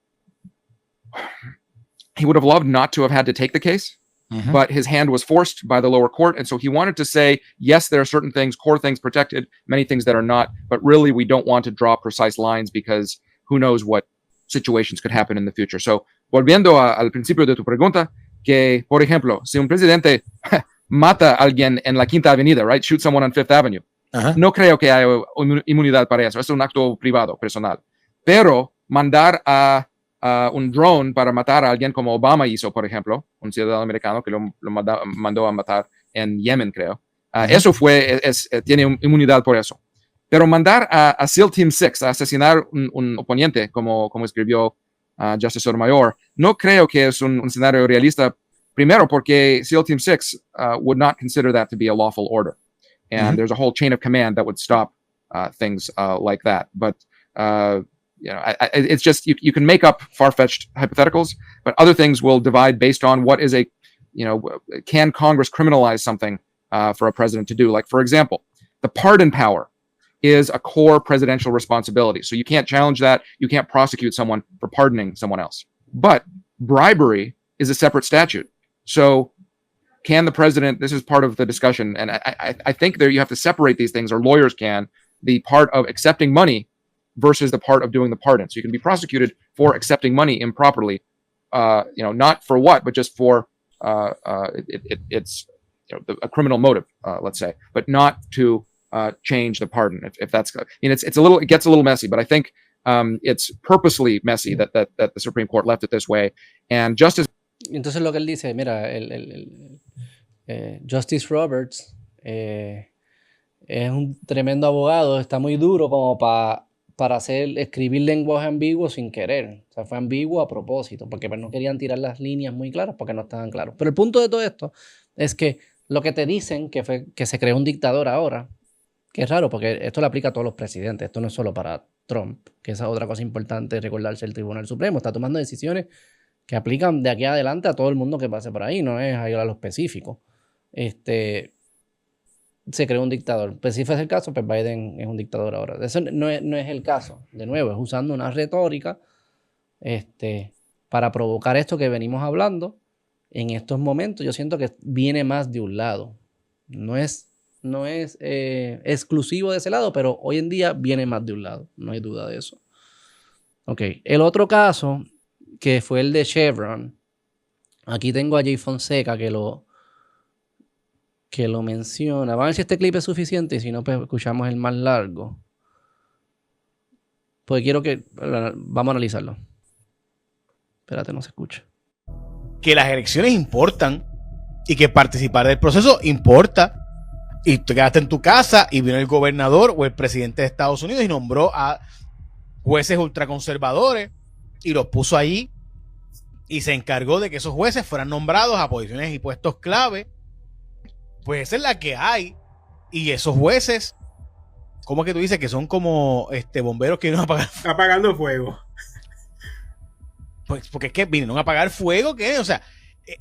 he would have loved not to have had to take the case. Mm-hmm. But his hand was forced by the lower court. And so he wanted to say, yes, there are certain things, core things protected, many things that are not. But really, we don't want to draw precise lines because who knows what situations could happen in the future. So, volviendo al principio de tu pregunta, que, por ejemplo, si un presidente mata a alguien en la Quinta Avenida, right, shoot someone on Fifth Avenue, no creo que haya inmunidad para eso. Es un acto privado, personal. Pero mandar a un drone para matar a alguien como Obama hizo, por ejemplo, un ciudadano americano que lo mandó a matar en Yemen, creo. Eso tiene inmunidad por eso. Pero mandar a SEAL Team 6 a asesinar un oponente, como escribió Justice Sotomayor, no creo que es un escenario realista. Primero, porque SEAL Team 6 would not consider that to be a lawful order. And there's a whole chain of command that would stop things like that. But it's just you can make up far-fetched hypotheticals, but other things will divide based on what is can Congress criminalize something for a president to do? Like, for example, the pardon power is a core presidential responsibility. So you can't challenge that. You can't prosecute someone for pardoning someone else. But bribery is a separate statute. So can the president, this is part of the discussion, and I think there you have to separate these things, or lawyers can, the part of accepting money versus the part of doing the pardon. So you can be prosecuted for accepting money improperly, not for what, but just for it's a criminal motive, let's say, but not to change the pardon. If that's, it gets a little messy, but I think it's purposely messy that the Supreme Court left it this way. And Justice. Entonces lo que él dice, mira, Justice Roberts es un tremendo abogado, está muy duro como para escribir lenguaje ambiguo sin querer. O sea, fue ambiguo a propósito, porque no querían tirar las líneas muy claras porque no estaban claros. Pero el punto de todo esto es que lo que te dicen que fue que se creó un dictador ahora, que es raro porque esto le aplica a todos los presidentes, esto no es solo para Trump, que esa es otra cosa importante recordarse. El Tribunal Supremo está tomando decisiones que aplican de aquí adelante a todo el mundo que pase por ahí, no es a lo específico. Se creó un dictador. Pues si fuese el caso, pues Biden es un dictador ahora. Eso no es el caso. De nuevo, es usando una retórica para provocar esto que venimos hablando. En estos momentos yo siento que viene más de un lado. No es exclusivo de ese lado, pero hoy en día viene más de un lado. No hay duda de eso. Ok. El otro caso, que fue el de Chevron. Aquí tengo a Jay Fonseca que lo menciona. Vamos a ver si este clip es suficiente y si no, pues escuchamos el más largo. Porque quiero que... Vamos a analizarlo. Espérate, no se escucha. Que las elecciones importan y que participar del proceso importa. Y te quedaste en tu casa y vino el gobernador o el presidente de Estados Unidos y nombró a jueces ultraconservadores y los puso allí y se encargó de que esos jueces fueran nombrados a posiciones y puestos clave. Pues esa es la que hay. Y esos jueces, ¿cómo es que tú dices? Que son como bomberos que vienen a apagar apagando fuego. Pues porque es que vinieron a apagar fuego, ¿qué? O sea,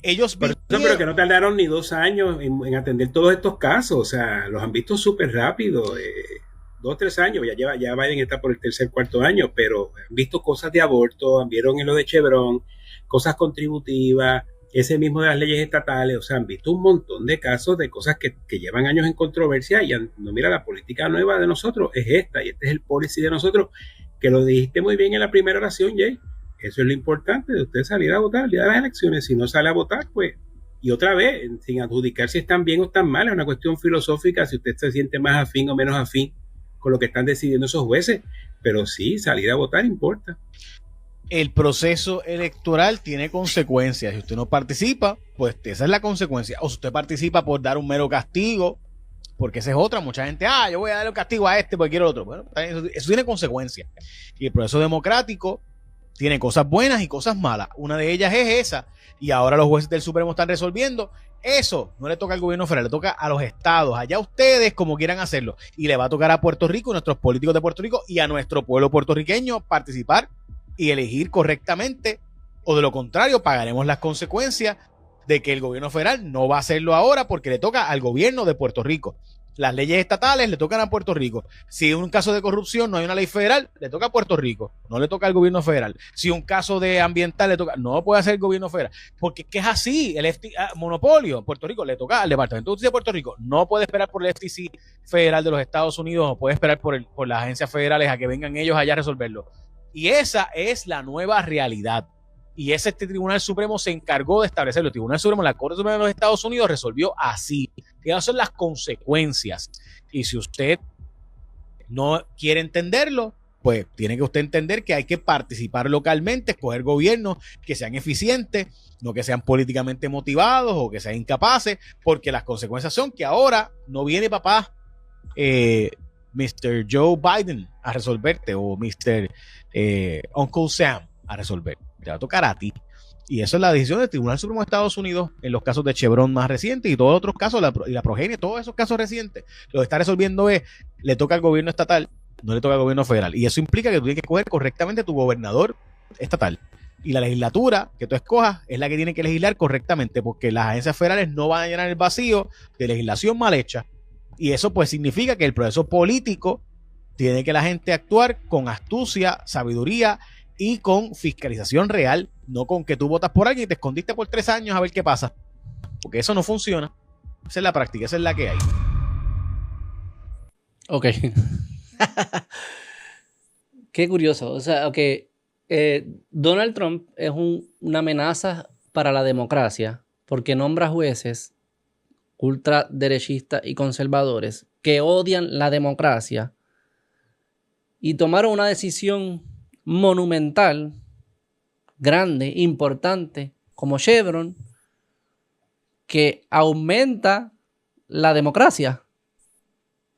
ellos pero que no tardaron ni 2 años en atender todos estos casos. O sea, los han visto súper rápido. 2 o 3 años. Ya Biden está por el 3er, 4º año, pero han visto cosas de aborto, vieron en lo de Chevron, cosas contributivas, ese mismo de las leyes estatales. O sea, han visto un montón de casos de cosas que llevan años en controversia y mira, la política nueva de nosotros es esta y este es el policy de nosotros, que lo dijiste muy bien en la primera oración, Jay. Eso es lo importante de usted salir a votar el día de las elecciones. Si no sale a votar, pues, y otra vez, sin adjudicar si están bien o están mal, es una cuestión filosófica, si usted se siente más afín o menos afín con lo que están decidiendo esos jueces, pero sí, salir a votar importa. El proceso electoral tiene consecuencias. Si usted no participa, pues esa es la consecuencia. O si usted participa por dar un mero castigo, porque esa es otra. Mucha gente, yo voy a darle un castigo a porque quiero otro. Bueno, eso tiene consecuencias. Y el proceso democrático tiene cosas buenas y cosas malas. Una de ellas es esa. Y ahora los jueces del Supremo están resolviendo. Eso no le toca al gobierno federal, le toca a los estados. Allá ustedes como quieran hacerlo. Y le va a tocar a Puerto Rico, a nuestros políticos de Puerto Rico y a nuestro pueblo puertorriqueño participar y elegir correctamente. O de lo contrario, pagaremos las consecuencias de que el gobierno federal no va a hacerlo ahora porque le toca al gobierno de Puerto Rico. Las leyes estatales le tocan a Puerto Rico. Si un caso de corrupción no hay una ley federal, le toca a Puerto Rico, no le toca al gobierno federal. Si un caso de ambiental le toca, no puede hacer el gobierno federal, porque es que es así. El monopolio en Puerto Rico le toca al Departamento de Justicia de Puerto Rico. No puede esperar por el FTC federal de los Estados Unidos o puede esperar por las agencias federales a que vengan ellos allá a resolverlo. Y esa es la nueva realidad. Y este Tribunal Supremo se encargó de establecerlo. El Tribunal Supremo, la Corte Suprema de los Estados Unidos resolvió así. Y esas son las consecuencias. Y si usted no quiere entenderlo, pues tiene que usted entender que hay que participar localmente, escoger gobiernos que sean eficientes, no que sean políticamente motivados o que sean incapaces, porque las consecuencias son que ahora no viene papá Mr. Joe Biden a resolverte o Mr. Uncle Sam a resolver. Te va a tocar a ti. Y eso es la decisión del Tribunal Supremo de Estados Unidos en los casos de Chevron más recientes y todos los otros casos, y la progenie, todos esos casos recientes. Lo que está resolviendo es, le toca al gobierno estatal, no le toca al gobierno federal. Y eso implica que tú tienes que escoger correctamente tu gobernador estatal. Y la legislatura que tú escojas es la que tiene que legislar correctamente, porque las agencias federales no van a llenar el vacío de legislación mal hecha. Y eso pues significa que el proceso político tiene que la gente actuar con astucia, sabiduría y con fiscalización real, no con que tú votas por alguien y te escondiste por 3 años a ver qué pasa, porque eso no funciona. Esa es la práctica, esa es la que hay. Ok. Qué curioso. O sea, que Donald Trump es una amenaza para la democracia porque nombra jueces ultraderechistas y conservadores que odian la democracia y tomaron una decisión monumental, grande, importante, como Chevron, que aumenta la democracia.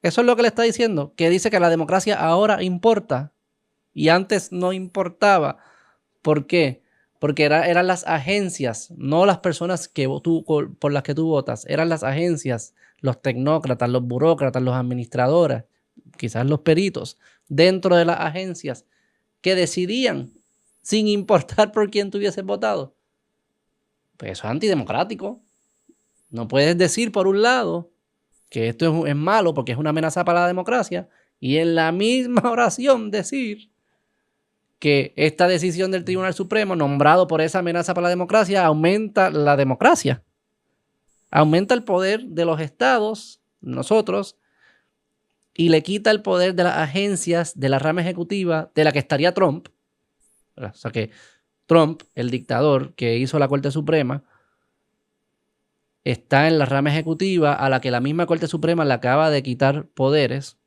Eso es lo que le está diciendo, que dice que la democracia ahora importa y antes no importaba. ¿Por qué? Porque eran las agencias, no las personas por las que tú votas, eran las agencias, los tecnócratas, los burócratas, los administradores, quizás los peritos, dentro de las agencias, que decidían sin importar por quién tuviese votado. Pues eso es antidemocrático. No puedes decir por un lado que esto es malo porque es una amenaza para la democracia y en la misma oración decir que esta decisión del Tribunal Supremo, nombrado por esa amenaza para la democracia, aumenta la democracia. Aumenta el poder de los estados, nosotros, y le quita el poder de las agencias de la rama ejecutiva de la que estaría Trump. O sea que Trump, el dictador que hizo la Corte Suprema, está en la rama ejecutiva a la que la misma Corte Suprema le acaba de quitar poderes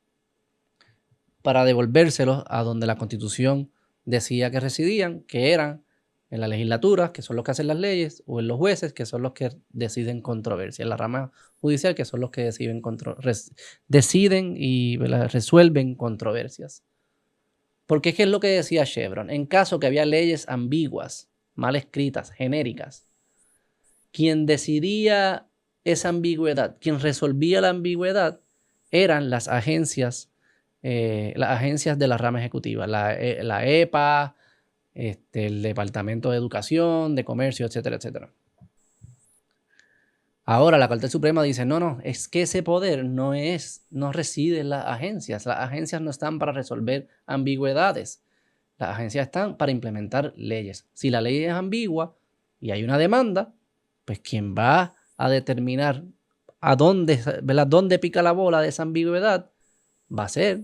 para devolvérselos a donde la Constitución decía que residían, que eran en la legislatura, que son los que hacen las leyes, o en los jueces, que son los que deciden controversias, en la rama judicial, que son los que deciden y resuelven controversias. Porque ¿qué es lo que decía Chevron? En caso que había leyes ambiguas, mal escritas, genéricas, quien decidía esa ambigüedad, quien resolvía la ambigüedad, eran las agencias de la rama ejecutiva, la EPA, el Departamento de Educación, de Comercio, etcétera, etcétera. Ahora la Corte Suprema dice, no, es que ese poder no reside en las agencias no están para resolver ambigüedades, las agencias están para implementar leyes. Si la ley es ambigua y hay una demanda, pues quien va a determinar dónde pica la bola de esa ambigüedad va a ser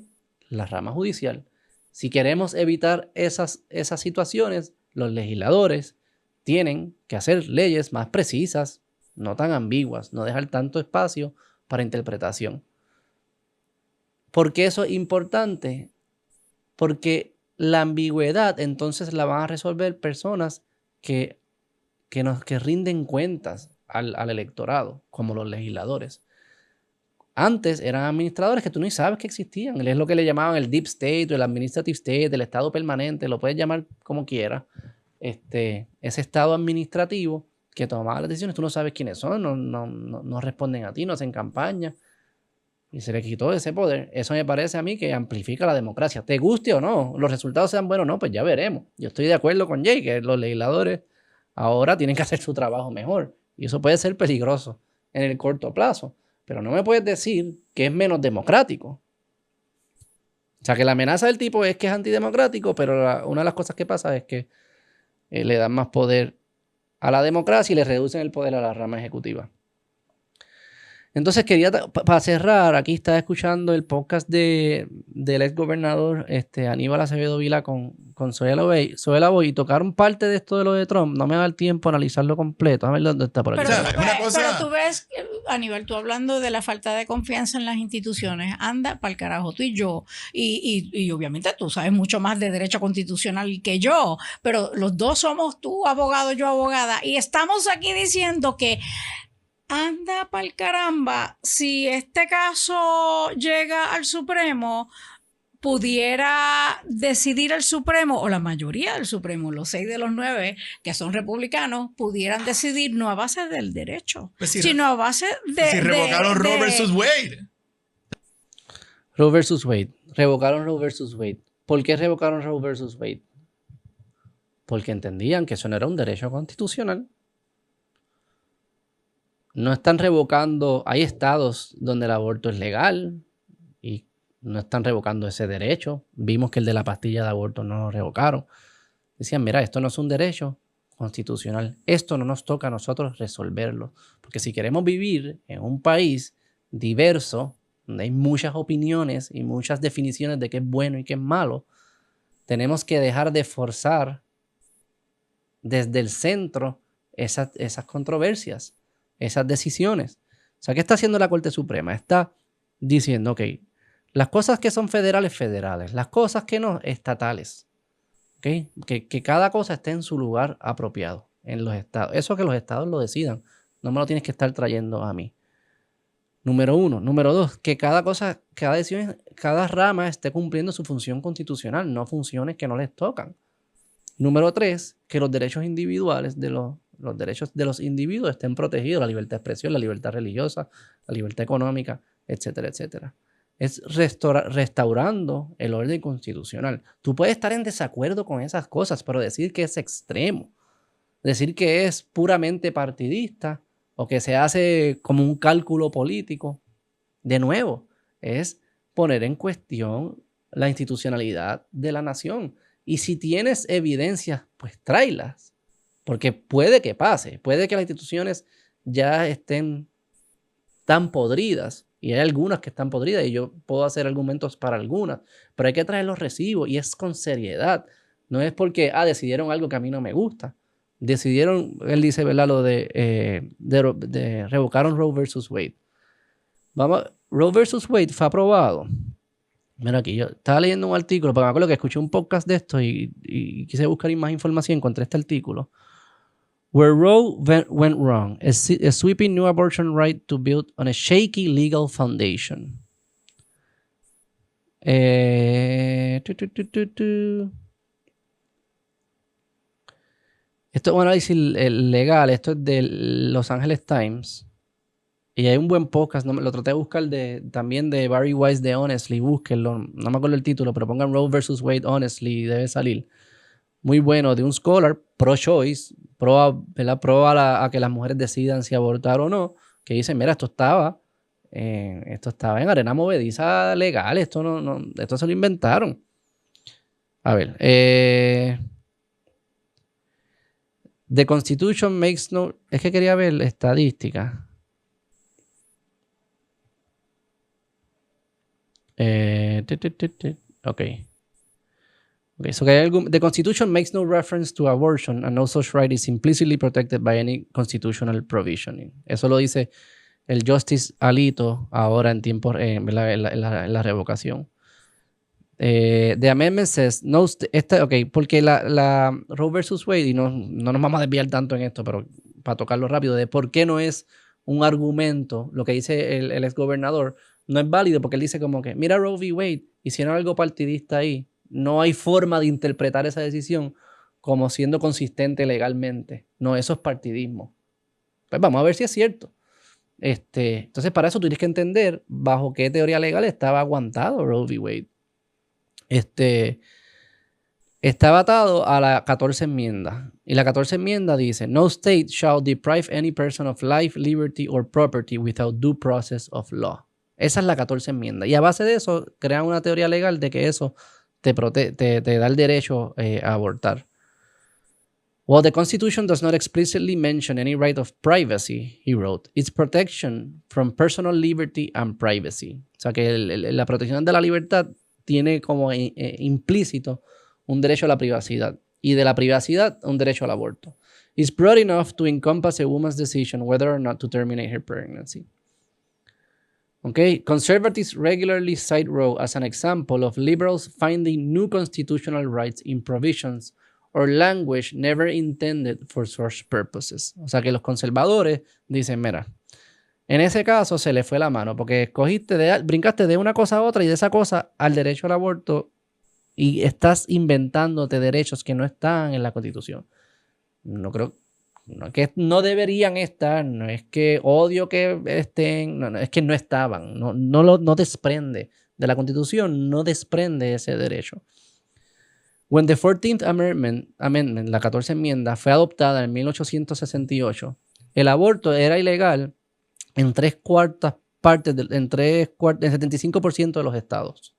la rama judicial. Si queremos evitar esas situaciones, los legisladores tienen que hacer leyes más precisas, no tan ambiguas, no dejar tanto espacio para interpretación. ¿Por qué eso es importante? Porque la ambigüedad entonces la van a resolver personas que rinden cuentas al electorado, como los legisladores. Antes eran administradores que tú ni sabes que existían. Es lo que le llamaban el Deep State o el Administrative State, el Estado permanente, lo puedes llamar como quieras. Ese Estado administrativo que tomaba las decisiones, tú no sabes quiénes son, no responden a ti, no hacen campaña. Y se le quitó ese poder. Eso me parece a mí que amplifica la democracia. Te guste o no, los resultados sean buenos o no, pues ya veremos. Yo estoy de acuerdo con Jay, que los legisladores ahora tienen que hacer su trabajo mejor. Y eso puede ser peligroso en el corto plazo. Pero no me puedes decir que es menos democrático. O sea, que la amenaza del tipo es que es antidemocrático, pero una de las cosas que pasa es que le dan más poder a la democracia y le reducen el poder a la rama ejecutiva. Entonces quería, para cerrar, aquí estaba escuchando el podcast del ex gobernador Aníbal Acevedo Vilá con Zoela Boy y tocaron parte de esto de lo de Trump. No me da el tiempo a analizarlo completo. A ver dónde está por aquí. Pero tú ves, Aníbal, tú hablando de la falta de confianza en las instituciones, anda para el carajo, tú y yo, y obviamente tú sabes mucho más de derecho constitucional que yo, pero los dos somos tú abogado, yo abogada, y estamos aquí diciendo que anda pa'l caramba, si este caso llega al Supremo, pudiera decidir el Supremo, o la mayoría del Supremo, los 6 de los 9 que son republicanos, pudieran decidir no a base del derecho, sino a base de... Si revocaron Roe versus Wade. Roe versus Wade. Revocaron Roe versus Wade. ¿Por qué revocaron Roe versus Wade? Porque entendían que eso no era un derecho constitucional. No están revocando, hay estados donde el aborto es legal y no están revocando ese derecho. Vimos que el de la pastilla de aborto no lo revocaron. Decían, mira, esto no es un derecho constitucional. Esto no nos toca a nosotros resolverlo. Porque si queremos vivir en un país diverso, donde hay muchas opiniones y muchas definiciones de qué es bueno y qué es malo, tenemos que dejar de forzar desde el centro esas controversias, esas decisiones. O sea, ¿qué está haciendo la Corte Suprema? Está diciendo, ok, las cosas que son federales, federales, las cosas que no, estatales. ¿Okay? Que cada cosa esté en su lugar apropiado en los estados. Eso que los estados lo decidan. No me lo tienes que estar trayendo a mí. Número 1. Número 2. Que cada cosa, cada decisión, cada rama esté cumpliendo su función constitucional, no funciones que no les tocan. Número 3. Que los derechos individuales de los derechos de los individuos estén protegidos. La libertad de expresión, la libertad religiosa, la libertad económica, etcétera, etcétera. Es restaurando el orden constitucional. Tú puedes estar en desacuerdo con esas cosas, pero decir que es extremo, decir que es puramente partidista o que se hace como un cálculo político, de nuevo, es poner en cuestión la institucionalidad de la nación. Y si tienes evidencias, pues tráelas, porque puede que pase, puede que las instituciones ya estén tan podridas. Y hay algunas que están podridas y yo puedo hacer argumentos para algunas, pero hay que traer los recibos y es con seriedad. No es porque, decidieron algo que a mí no me gusta. Decidieron, él dice, ¿verdad? Lo de revocaron Roe versus Wade. Roe versus Wade fue aprobado. Mira aquí, yo estaba leyendo un artículo, porque me acuerdo que escuché un podcast de esto y quise buscar más información y encontré este artículo. Where Roe went wrong, a sweeping new abortion right to build on a shaky legal foundation. Esto es un análisis legal, esto es de Los Angeles Times. Y hay un buen podcast, lo traté de buscar también de Barry Weiss de Honestly, búsquenlo, no me acuerdo el título, pero pongan Roe versus Wade Honestly, debe salir. Muy bueno, de un scholar pro-choice, pro a que las mujeres decidan si abortar o no, que dice, mira, esto estaba en arena movediza legal, esto se lo inventaron. A ver, the Constitution makes no... Es que quería ver estadística. Ok. Okay, so the Constitution makes no reference to abortion and no such right is implicitly protected by any constitutional provision. Eso lo dice el Justice Alito ahora en tiempo en la revocación. The amendment says no, porque la Roe versus Wade, y no nos vamos a desviar tanto en esto, pero para tocarlo rápido, de por qué no es un argumento, lo que dice el exgobernador, no es válido, porque él dice como que, mira Roe v. Wade, hicieron algo partidista ahí. No hay forma de interpretar esa decisión como siendo consistente legalmente. No, eso es partidismo. Pues vamos a ver si es cierto. Entonces, para eso tú tienes que entender bajo qué teoría legal estaba aguantado Roe v. Wade. Estaba atado a la 14 enmienda. Y la 14 enmienda dice, no state shall deprive any person of life, liberty or property without due process of law. Esa es la 14 enmienda. Y a base de eso, crean una teoría legal de que eso te da el derecho a abortar. While the Constitution does not explicitly mention any right of privacy, he wrote, its protection from personal liberty and privacy. O sea que la protección de la libertad tiene como implícito un derecho a la privacidad. Y de la privacidad, un derecho al aborto. It's broad enough to encompass a woman's decision whether or not to terminate her pregnancy. Okay, conservatives regularly cite Roe as an example of liberals finding new constitutional rights in provisions or language never intended for such purposes. O sea que los conservadores dicen, mira, en ese caso se le fue la mano porque brincaste de una cosa a otra y de esa cosa al derecho al aborto y estás inventándote derechos que no están en la Constitución. No es que no deberían estar, no es que odio que estén, no, es que no estaban, no desprende de la Constitución, no desprende ese derecho. When the 14th Amendment, la 14 enmienda, fue adoptada en 1868, el aborto era ilegal en 3/4 partes, en 75% de los estados.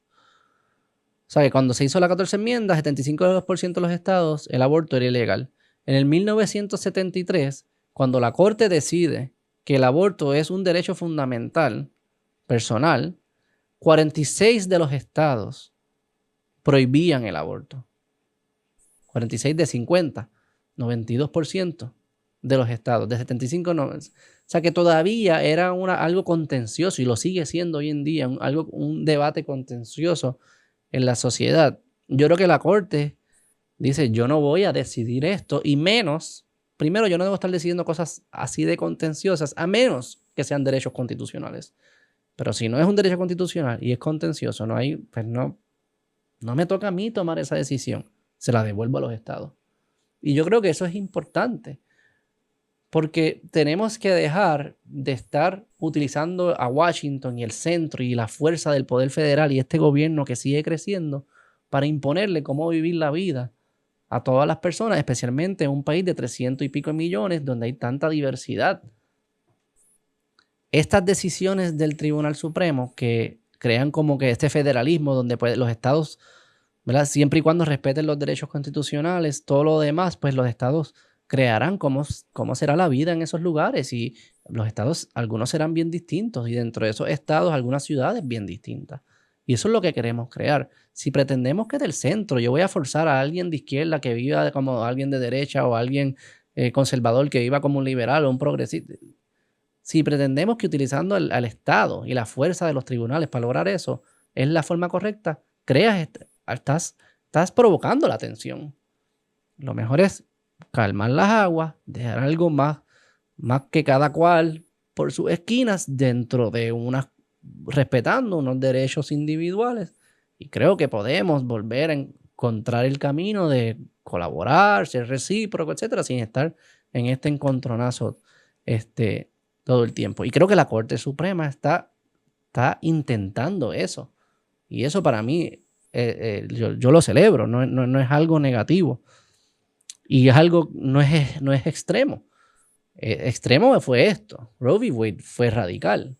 O sea que cuando se hizo la 14 enmienda, 75% de los estados, el aborto era ilegal. En el 1973, cuando la Corte decide que el aborto es un derecho fundamental, personal, 46 de los estados prohibían el aborto. 46 de 50, 92% de los estados, de 75 no. O sea que todavía era algo contencioso y lo sigue siendo hoy en día, un debate contencioso en la sociedad. Yo creo que la Corte dice, yo no voy a decidir esto y menos, primero yo no debo estar decidiendo cosas así de contenciosas a menos que sean derechos constitucionales. Pero si no es un derecho constitucional y es contencioso, pues no me toca a mí tomar esa decisión. Se la devuelvo a los estados. Y yo creo que eso es importante. Porque tenemos que dejar de estar utilizando a Washington y el centro y la fuerza del poder federal y este gobierno que sigue creciendo para imponerle cómo vivir la vida a todas las personas, especialmente en un país de 300 y pico millones donde hay tanta diversidad. Estas decisiones del Tribunal Supremo que crean como que este federalismo donde pues, los estados, ¿verdad? Siempre y cuando respeten los derechos constitucionales, todo lo demás, pues los estados crearán cómo será la vida en esos lugares y los estados, algunos serán bien distintos y dentro de esos estados, algunas ciudades bien distintas. Y eso es lo que queremos crear. Si pretendemos que del centro yo voy a forzar a alguien de izquierda que viva como alguien de derecha o alguien conservador que viva como un liberal o un progresista, si pretendemos que utilizando al Estado y la fuerza de los tribunales para lograr eso es la forma correcta, estás provocando la tensión. Lo mejor es calmar las aguas, dejar algo más que cada cual por sus esquinas dentro de respetando unos derechos individuales. Y creo que podemos volver a encontrar el camino de colaborar, ser recíproco, etcétera, sin estar en este encontronazo todo el tiempo. Y creo que la Corte Suprema está intentando eso. Y eso para mí, yo lo celebro, no es algo negativo. Y es algo, no es extremo. Extremo fue esto. Roe v. Wade fue radical,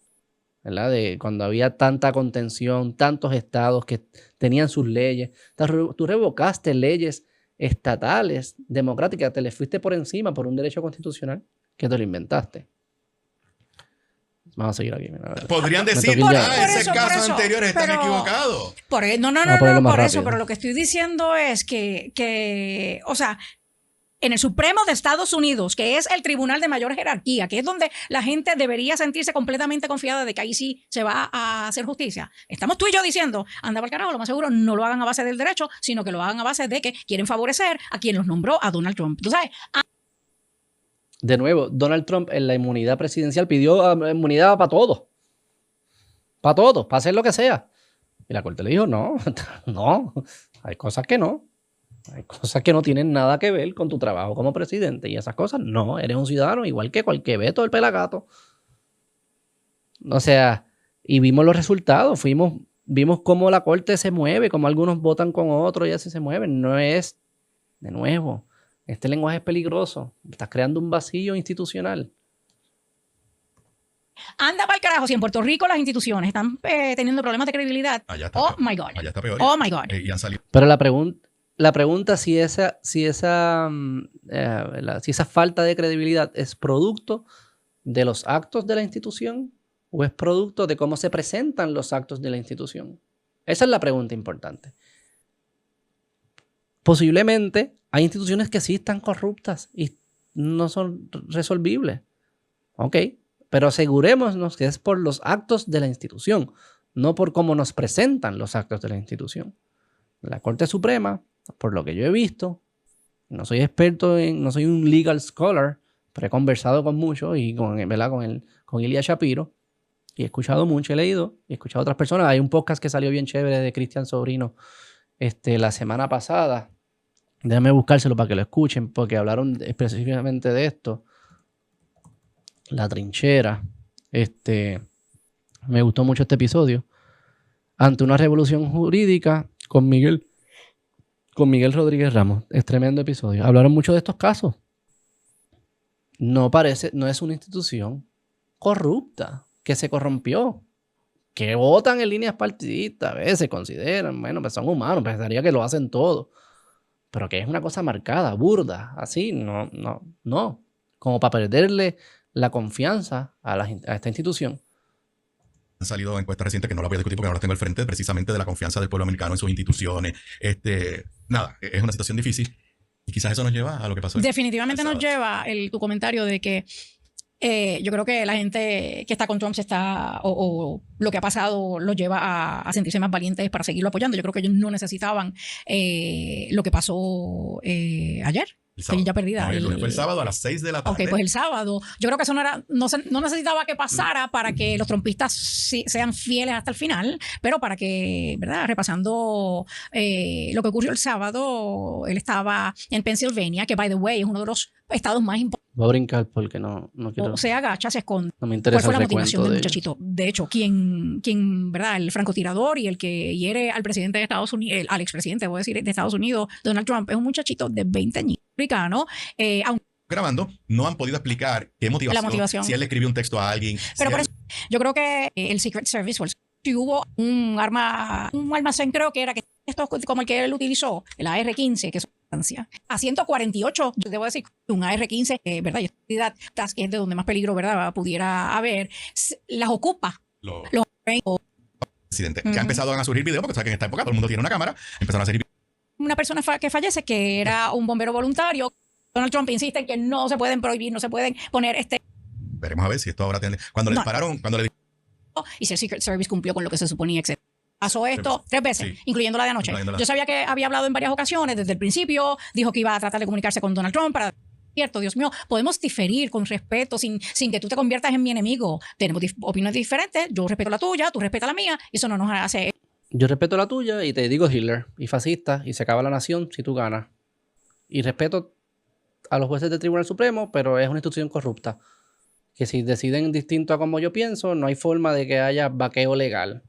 ¿verdad? De cuando había tanta contención, tantos estados que tenían sus leyes. Tú revocaste leyes estatales, democráticas, te le fuiste por encima por un derecho constitucional que te lo inventaste. Vamos a seguir aquí. Podrían decir que esos casos anteriores están equivocados. Por eso, pero lo que estoy diciendo es que o sea, en el Supremo de Estados Unidos, que es el tribunal de mayor jerarquía, que es donde la gente debería sentirse completamente confiada de que ahí sí se va a hacer justicia. Estamos tú y yo diciendo, anda para el carajo, lo más seguro no lo hagan a base del derecho, sino que lo hagan a base de que quieren favorecer a quien los nombró a Donald Trump. ¿Tú sabes? De nuevo, Donald Trump en la inmunidad presidencial pidió inmunidad para todo. Para todo, para hacer lo que sea. Y la Corte le dijo, no, hay cosas que no. Hay cosas que no tienen nada que ver con tu trabajo como presidente. Y esas cosas no, eres un ciudadano igual que cualquier Beto del Pelagato. O sea, y vimos los resultados. Vimos cómo la Corte se mueve, cómo algunos votan con otros y así se mueven. No es, de nuevo, este lenguaje es peligroso. Estás creando un vacío institucional. Anda para el carajo, si en Puerto Rico las instituciones están teniendo problemas de credibilidad. Oh my God. Allá está peor. Oh my God. Y han salido. Pero la pregunta si esa falta de credibilidad es producto de los actos de la institución o es producto de cómo se presentan los actos de la institución. Esa es la pregunta importante. Posiblemente hay instituciones que sí están corruptas y no son resolvibles. Ok, pero asegurémonos que es por los actos de la institución, no por cómo nos presentan los actos de la institución. La Corte Suprema, por lo que yo he visto, no soy experto no soy un legal scholar, pero he conversado con muchos y con Ilia Shapiro y he escuchado mucho, he leído y he escuchado a otras personas. Hay un podcast que salió bien chévere de Cristian Sobrino la semana pasada. Déjame buscárselo para que lo escuchen porque hablaron específicamente de esto. La trinchera. Me gustó mucho este episodio. Ante una revolución jurídica con Miguel Rodríguez Ramos. Es tremendo episodio. Hablaron mucho de estos casos. No es una institución corrupta, que se corrompió, que votan en líneas partidistas, a veces consideran, bueno, pues son humanos, pensaría que lo hacen todo. Pero que es una cosa marcada, burda, así, no. Como para perderle la confianza a esta institución. Han salido encuestas recientes que no las voy a discutir porque no las tengo al frente, precisamente de la confianza del pueblo americano en sus instituciones. Nada, es una situación difícil y quizás eso nos lleva a lo que pasó. Definitivamente nos lleva tu comentario de que yo creo que la gente que está con Trump o lo que ha pasado los lleva a sentirse más valientes para seguirlo apoyando. Yo creo que ellos no necesitaban lo que pasó ayer. Ya perdida. No, fue el sábado a las 6 de la tarde. Ok, pues el sábado. Yo creo que eso no necesitaba que pasara para que los trumpistas sean fieles hasta el final, pero para que, ¿verdad? Repasando lo que ocurrió el sábado, él estaba en Pennsylvania, que, by the way, es uno de los estados más importantes. Voy a brincar porque no quiero. Se agacha, se esconde. No me interesa. ¿Cuál fue la motivación del muchachito? De hecho, quien, ¿verdad? El francotirador y el que hiere al presidente de Estados Unidos, al expresidente, voy a decir, de Estados Unidos, Donald Trump, es un muchachito de 20 años, americano. Grabando, no han podido explicar qué motivación, si él le escribió un texto a alguien. Pero por eso, yo creo que el Secret Service, si hubo un almacén, creo que era que esto como el que él utilizó, el AR-15, que es a 148, yo debo decir, un AR-15, ¿verdad? Y esta que es de donde más peligro, ¿verdad? Pudiera haber, las ocupa. Los presidente, que ha empezado a surgir videos, porque sabes que en esta época todo el mundo tiene una cámara, empezaron a surgir una persona que fallece, que era un bombero voluntario. Donald Trump insiste en que no se pueden prohibir, no se pueden poner Veremos a ver si esto ahora tiene. Cuando le dispararon, cuando le y si el Secret Service cumplió con lo que se suponía, etc. Pasó esto 3 veces, sí, incluyendo la de anoche. Yo sabía que había hablado en varias ocasiones desde el principio, dijo que iba a tratar de comunicarse con Donald Trump para... Cierto, Dios mío, podemos diferir con respeto sin que tú te conviertas en mi enemigo. Tenemos opiniones diferentes, yo respeto la tuya, tú respetas la mía, y eso no nos hace... Yo respeto la tuya y te digo Hitler y fascista y se acaba la nación si tú ganas. Y respeto a los jueces del Tribunal Supremo, pero es una institución corrupta. Que si deciden distinto a como yo pienso, no hay forma de que haya vaqueo legal.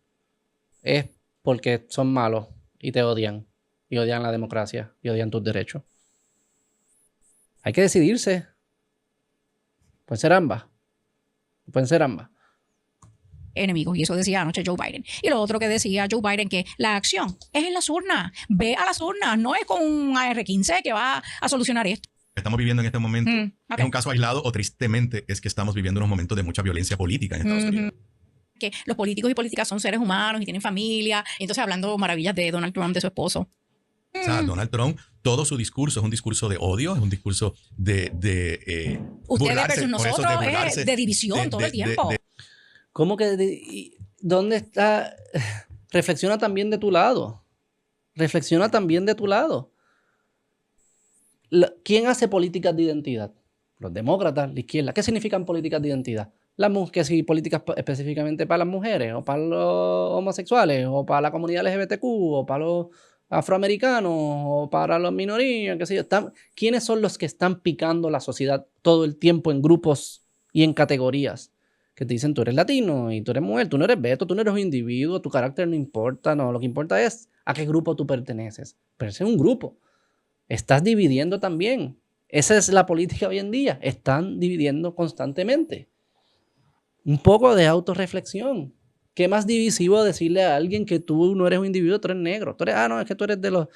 Es porque son malos y te odian. Y odian la democracia y odian tus derechos. Hay que decidirse. Pueden ser ambas. Pueden ser ambas. Enemigos, y eso decía anoche Joe Biden. Y lo otro que decía Joe Biden, que la acción es en las urnas. Ve a las urnas, no es con un AR-15 que va a solucionar esto. Estamos viviendo en este momento es un caso aislado o tristemente es que estamos viviendo unos momentos de mucha violencia política en Estados Unidos. Que los políticos y políticas son seres humanos y tienen familia. Entonces hablando maravillas de Donald Trump, de su esposo. O sea, Donald Trump, todo su discurso es un discurso de odio, es un discurso de ustedes versus nosotros, es de división todo el tiempo. ¿Cómo que? ¿Dónde está? Reflexiona también de tu lado. Reflexiona también de tu lado. ¿Quién hace políticas de identidad? Los demócratas, la izquierda. ¿Qué significan políticas de identidad? Que si políticas específicamente para las mujeres, o para los homosexuales, o para la comunidad LGBTQ, o para los afroamericanos, o para las minorías, qué sé yo. ¿Quiénes son los que están picando la sociedad todo el tiempo en grupos y en categorías? Que te dicen, tú eres latino y tú eres mujer, tú no eres Beto, tú no eres un individuo, tu carácter no importa, no, lo que importa es a qué grupo tú perteneces. Pero ese es un grupo. Estás dividiendo también. Esa es la política hoy en día. Están dividiendo constantemente. Un poco de autorreflexión. ¿Qué más divisivo decirle a alguien que tú no eres un individuo, tú eres negro? Tú eres, no, es que tú eres de los...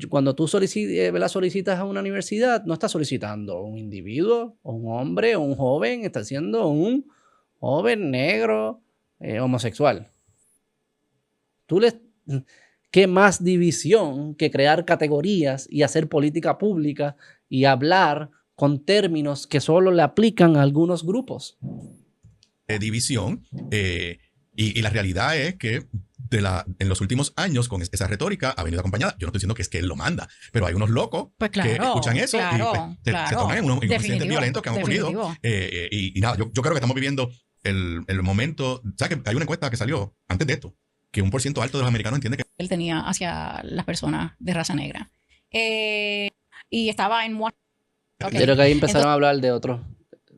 Cuando tú solicitas a una universidad, no estás solicitando un individuo, o un hombre, o un joven, estás siendo un joven negro homosexual. ¿Qué más división que crear categorías y hacer política pública y hablar con términos que solo le aplican a algunos grupos? División. Y la realidad es que en los últimos años con esa retórica ha venido acompañada. Yo no estoy diciendo que es que él lo manda, pero hay unos locos que escuchan eso y se toman en unos incidentes violentos que han ocurrido. Y nada, yo creo que estamos viviendo el momento. ¿Sabes que hay una encuesta que salió antes de esto? Que un % alto de los americanos entiende que él tenía hacia las personas de raza negra. Y estaba en Washington. Okay. Creo que ahí empezaron a hablar de otros.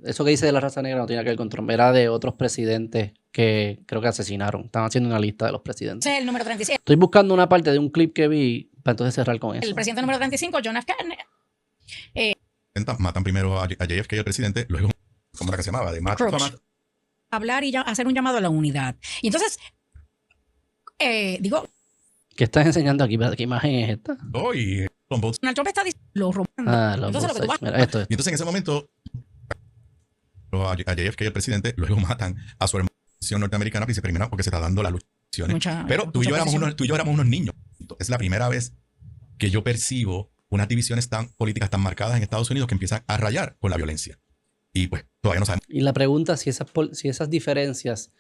Eso que dice de la raza negra no tiene que ver con Trump. Era de otros presidentes que creo que asesinaron. Estaban haciendo una lista de los presidentes. Ese es el número 37. Estoy buscando una parte de un clip que vi para entonces cerrar con eso. El presidente número 35, John F. Kennedy. Matan primero a JFK, el presidente, luego, ¿cómo era que se llamaba? De Matt. Hablar y hacer un llamado a la unidad. Y entonces, digo... ¿Qué estás enseñando aquí? ¿Qué imagen es esta? Donald Trump está diciendo los romanos. Entonces, lo que tú vas... Mira, y entonces en ese momento a JFK, el presidente, luego matan a su hermano. norteamericana principalmente porque se está dando las elecciones. Pero tú y yo éramos unos niños. Es la primera vez que yo percibo unas divisiones políticas tan marcadas en Estados Unidos que empiezan a rayar con la violencia. Y pues todavía no sabemos. Y la pregunta si esas diferencias,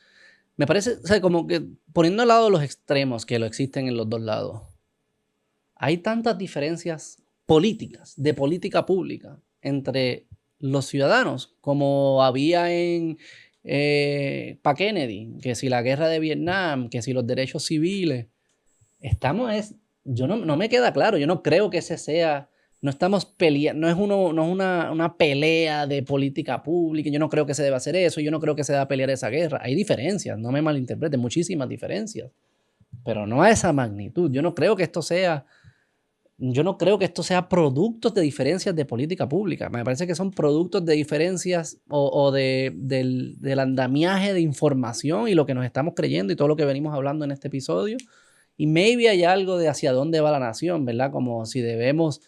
me parece, o sea, como que poniendo al lado los extremos que lo existen en los dos lados, hay tantas diferencias políticas, de política pública, entre los ciudadanos, como había para Kennedy, que si la guerra de Vietnam, que si los derechos civiles. No me queda claro, yo no creo que ese sea, no estamos peleando, no es una pelea de política pública, yo no creo que se deba hacer eso, yo no creo que se deba pelear esa guerra. Hay diferencias, no me malinterpreten, muchísimas diferencias, pero no a esa magnitud. Yo no creo que esto sea productos de diferencias de política pública. Me parece que son productos de diferencias o del andamiaje de información y lo que nos estamos creyendo y todo lo que venimos hablando en este episodio. Y maybe hay algo de hacia dónde va la nación, ¿verdad? Como si debemos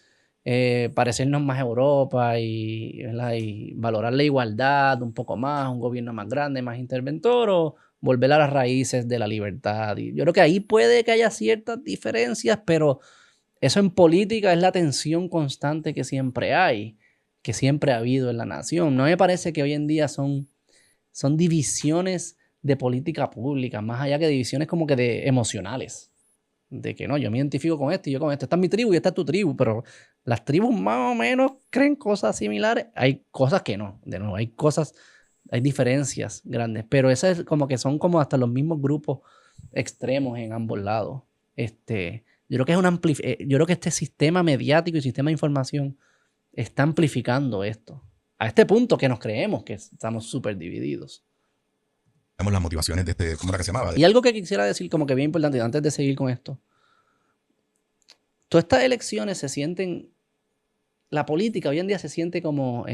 parecernos más a Europa y valorar la igualdad un poco más, un gobierno más grande, más interventor, o volver a las raíces de la libertad. Y yo creo que ahí puede que haya ciertas diferencias, pero eso en política es la tensión constante que siempre hay, que siempre ha habido en la nación. No me parece que hoy en día son divisiones de política pública, más allá que divisiones como que de emocionales. De que no, yo me identifico con esto y yo con esto. Esta es mi tribu y esta es tu tribu, pero las tribus más o menos creen cosas similares. Hay cosas que no, de nuevo, hay diferencias grandes, pero esas es como que son como hasta los mismos grupos extremos en ambos lados. Yo creo que este sistema mediático y sistema de información está amplificando esto. A este punto que nos creemos que estamos súper divididos. Las motivaciones de ¿cómo era que se llamaba? Y algo que quisiera decir como que bien importante antes de seguir con esto. Todas estas elecciones se sienten, la política hoy en día se siente como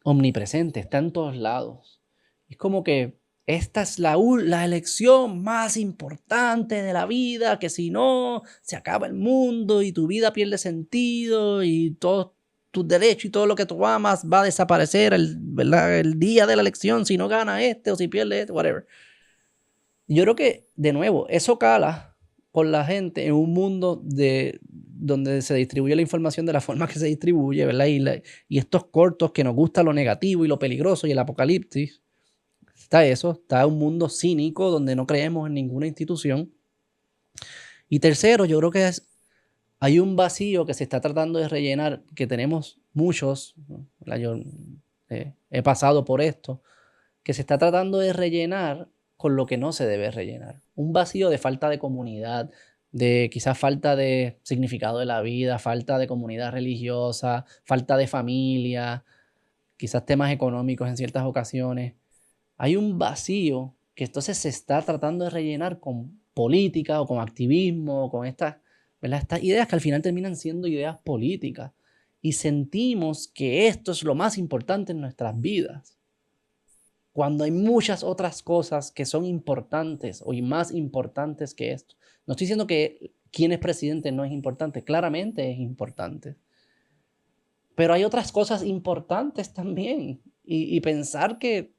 omnipresente, está en todos lados. Es como que esta es la elección más importante de la vida, que si no, se acaba el mundo y tu vida pierde sentido y todos tus derechos y todo lo que tú amas va a desaparecer el día de la elección si no gana o si pierde whatever. Yo creo que, de nuevo, eso cala con la gente en un mundo donde se distribuye la información de la forma que se distribuye, ¿verdad? Y estos cortos que nos gusta lo negativo y lo peligroso y el apocalipsis. Está un mundo cínico donde no creemos en ninguna institución. Y tercero, yo creo que hay un vacío que se está tratando de rellenar, que tenemos muchos, ¿verdad? Yo he pasado por esto, que se está tratando de rellenar con lo que no se debe rellenar. Un vacío de falta de comunidad, de quizás falta de significado de la vida, falta de comunidad religiosa, falta de familia, quizás temas económicos en ciertas ocasiones. Hay un vacío que entonces se está tratando de rellenar con política o con activismo, o con estas ideas que al final terminan siendo ideas políticas. Y sentimos que esto es lo más importante en nuestras vidas, cuando hay muchas otras cosas que son importantes o más importantes que esto. No estoy diciendo que quién es presidente no es importante, claramente es importante. Pero hay otras cosas importantes también. Y pensar que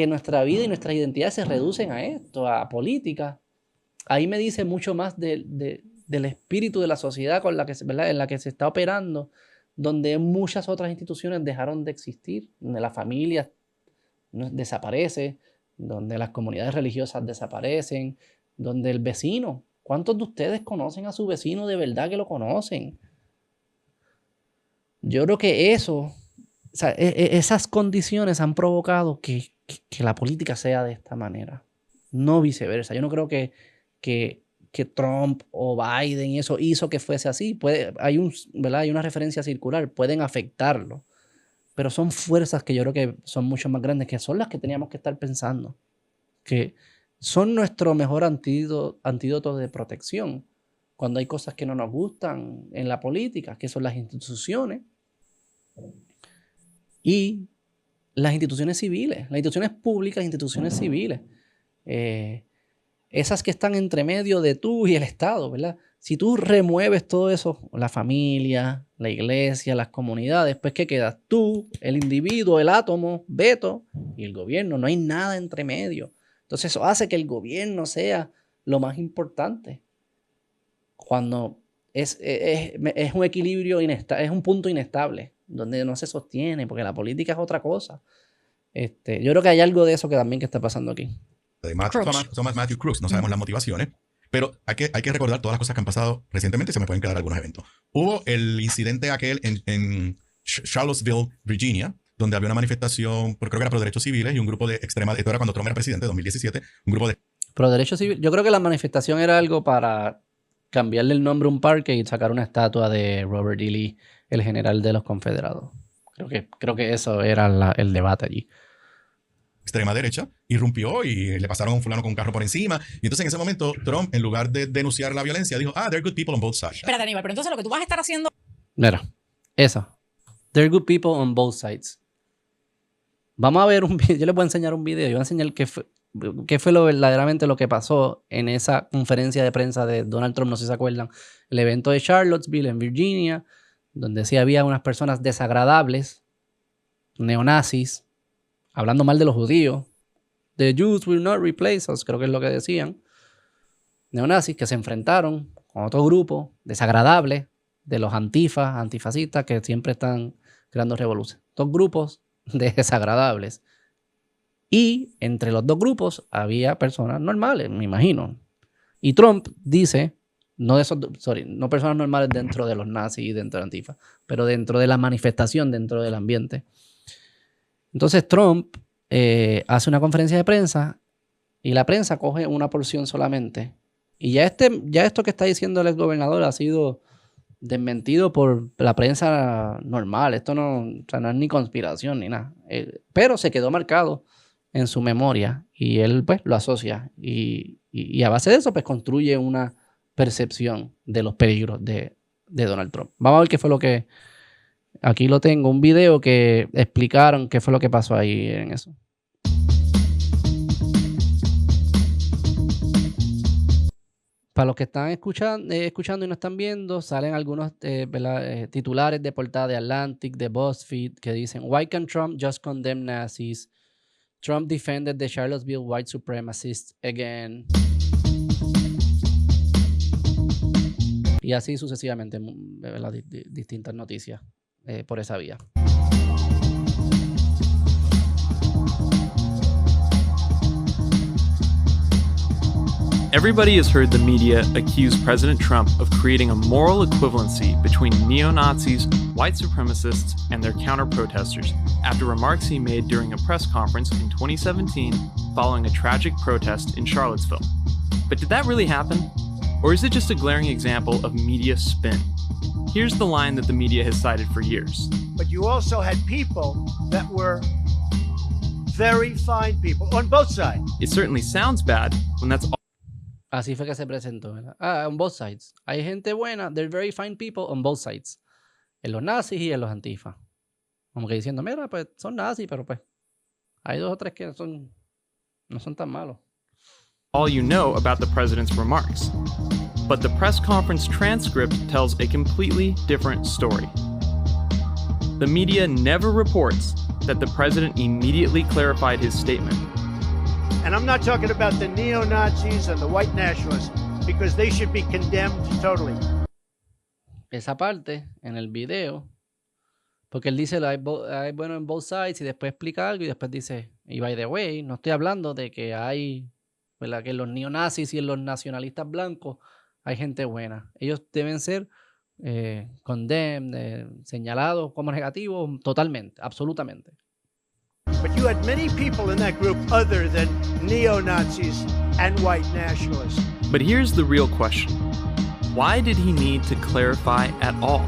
nuestra vida y nuestras identidades se reducen a esto, a política, ahí me dice mucho más del espíritu de la sociedad con la que, ¿verdad?, en la que se está operando, donde muchas otras instituciones dejaron de existir, donde la familia desaparece, donde las comunidades religiosas desaparecen, donde el vecino, ¿cuántos de ustedes conocen a su vecino de verdad que lo conocen? Yo creo que esas condiciones han provocado que la política sea de esta manera, no viceversa. Yo no creo que Trump o Biden y eso hizo que fuese así. Hay una referencia circular, pueden afectarlo, pero son fuerzas que yo creo que son mucho más grandes, que son las que teníamos que estar pensando, que son nuestro mejor antídoto de protección cuando hay cosas que no nos gustan en la política, que son las instituciones y las instituciones civiles, las instituciones públicas, las instituciones civiles. Esas que están entre medio de tú y el Estado, ¿verdad? Si tú remueves todo eso, la familia, la iglesia, las comunidades, pues ¿qué queda? Tú, el individuo, el átomo, Beto, y el gobierno, no hay nada entre medio. Entonces eso hace que el gobierno sea lo más importante. Cuando es un equilibrio es un punto inestable, donde no se sostiene, porque la política es otra cosa. Yo creo que hay algo de eso que también que está pasando aquí. Thomas Matthew Crooks, no sabemos las motivaciones, pero hay que recordar todas las cosas que han pasado recientemente, se me pueden quedar algunos eventos. Hubo el incidente aquel en Charlottesville, Virginia, donde había una manifestación, creo que era por derechos civiles, y un grupo de extrema, esto era cuando Trump era presidente, 2017, un grupo de... Pro derechos civiles, yo creo que la manifestación era algo para cambiarle el nombre a un parque y sacar una estatua de Robert E. Lee, el general de los confederados. Creo que eso era el debate allí. Extrema derecha, irrumpió y le pasaron a un fulano con un carro por encima. Y entonces en ese momento Trump, en lugar de denunciar la violencia, dijo, there are good people on both sides. Espérate, Aníbal, pero entonces lo que tú vas a estar haciendo... Mira, eso. There are good people on both sides. Vamos a ver un video. Yo les voy a enseñar un video. Yo voy a enseñar qué fue verdaderamente lo que pasó en esa conferencia de prensa de Donald Trump, no sé si se acuerdan. El evento de Charlottesville en Virginia, donde sí había unas personas desagradables, neonazis, hablando mal de los judíos. The Jews will not replace us, creo que es lo que decían. Neonazis que se enfrentaron con otro grupo desagradable de los antifascistas que siempre están creando revoluciones. Dos grupos desagradables. Y entre los dos grupos había personas normales, me imagino. Y Trump dice, no personas normales dentro de los nazis y dentro de Antifa, pero dentro de la manifestación, dentro del ambiente. Entonces Trump hace una conferencia de prensa y la prensa coge una porción solamente. Y ya esto que está diciendo el exgobernador ha sido desmentido por la prensa normal. Esto no es ni conspiración ni nada. Pero se quedó marcado en su memoria y él pues lo asocia. Y a base de eso pues construye una percepción de los peligros de Donald Trump. Vamos a ver qué fue lo que... Aquí lo tengo, un video que explicaron qué fue lo que pasó ahí en eso. Para los que están escuchando y no están viendo, salen algunos titulares de portada de Atlantic, de BuzzFeed, que dicen Why can Trump just condemn Nazis? Trump defended the Charlottesville white supremacists again. Y así sucesivamente, distintas noticias por esa vía. Everybody has heard the media accuse President Trump of creating a moral equivalency between neo-Nazis, white supremacists, and their counter-protesters after remarks he made during a press conference in 2017 following a tragic protest in Charlottesville. But did that really happen? Or is it just a glaring example of media spin? Here's the line that the media has cited for years. But you also had people that were very fine people on both sides. It certainly sounds bad when that's all. Así fue que se presentó, ¿verdad? On both sides. Hay gente buena, they're very fine people on both sides. En los nazis y en los antifa. Como que diciendo, mira, pues son nazis, pero pues hay dos o tres que no son tan malos. All you know about the president's remarks. But the press conference transcript tells a completely different story. The media never reports that the president immediately clarified his statement. And I'm not talking about the neo-Nazis and the white nationalists, because they should be condemned totally. Esa parte en el video, porque él dice hay bueno en both sides y después explica algo y después dice, y by the way, no estoy hablando de que hay, ¿verdad? Que en los neonazis y en los nacionalistas blancos hay gente buena. Ellos deben ser condemned, señalados como negativos totalmente, absolutamente. But you had many people in that group other than neo-Nazis and white nationalists. But here's the real question. Why did he need to clarify at all?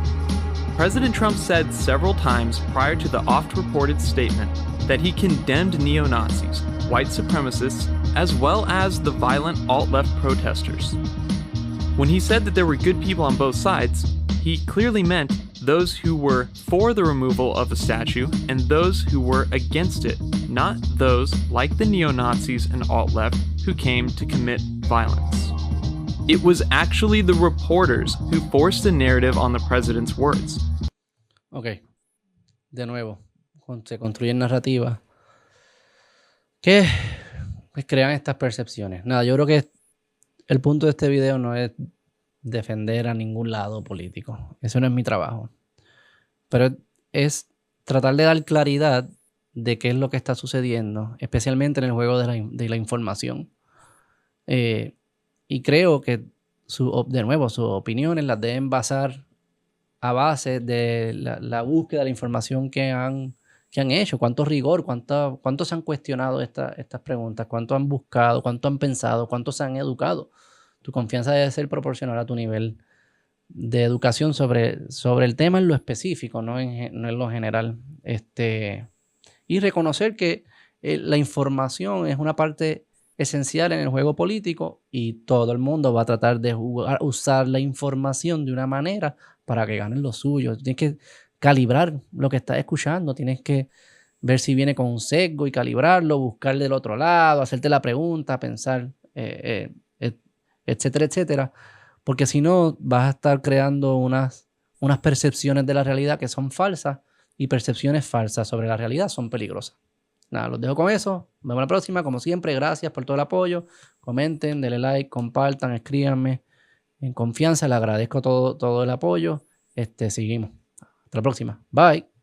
President Trump said several times prior to the oft-reported statement that he condemned neo-Nazis, white supremacists, as well as the violent alt-left protesters. When he said that there were good people on both sides, he clearly meant those who were for the removal of the statue and those who were against it, not those like the neo-Nazis and alt-left who came to commit violence. It was actually the reporters who forced the narrative on the president's words. Ok, de nuevo, se construyen narrativas que pues, crean estas percepciones. Nada, yo creo que el punto de este video no es defender a ningún lado político. Eso no es mi trabajo. Pero es tratar de dar claridad de qué es lo que está sucediendo, especialmente en el juego de la información. Y creo que, de nuevo, sus opiniones las deben basar a base de la búsqueda de la información que han hecho, cuánto rigor, cuánto se han cuestionado estas preguntas, cuánto han buscado, cuánto han pensado, cuánto se han educado. Tu confianza debe ser proporcional a tu nivel de educación sobre el tema en lo específico, no en lo general. Y reconocer que la información es una parte esencial en el juego político y todo el mundo va a tratar de usar la información de una manera para que ganen lo suyo. Tienes que calibrar lo que estás escuchando, tienes que ver si viene con un sesgo y calibrarlo, buscar del otro lado, hacerte la pregunta, pensar, etcétera, etcétera. Porque si no, vas a estar creando unas percepciones de la realidad que son falsas, y percepciones falsas sobre la realidad son peligrosas. Nada, los dejo con eso. Nos vemos la próxima. Como siempre, gracias por todo el apoyo. Comenten, denle like, compartan, escríbanme. En confianza, le agradezco todo el apoyo. Seguimos. Hasta la próxima. Bye.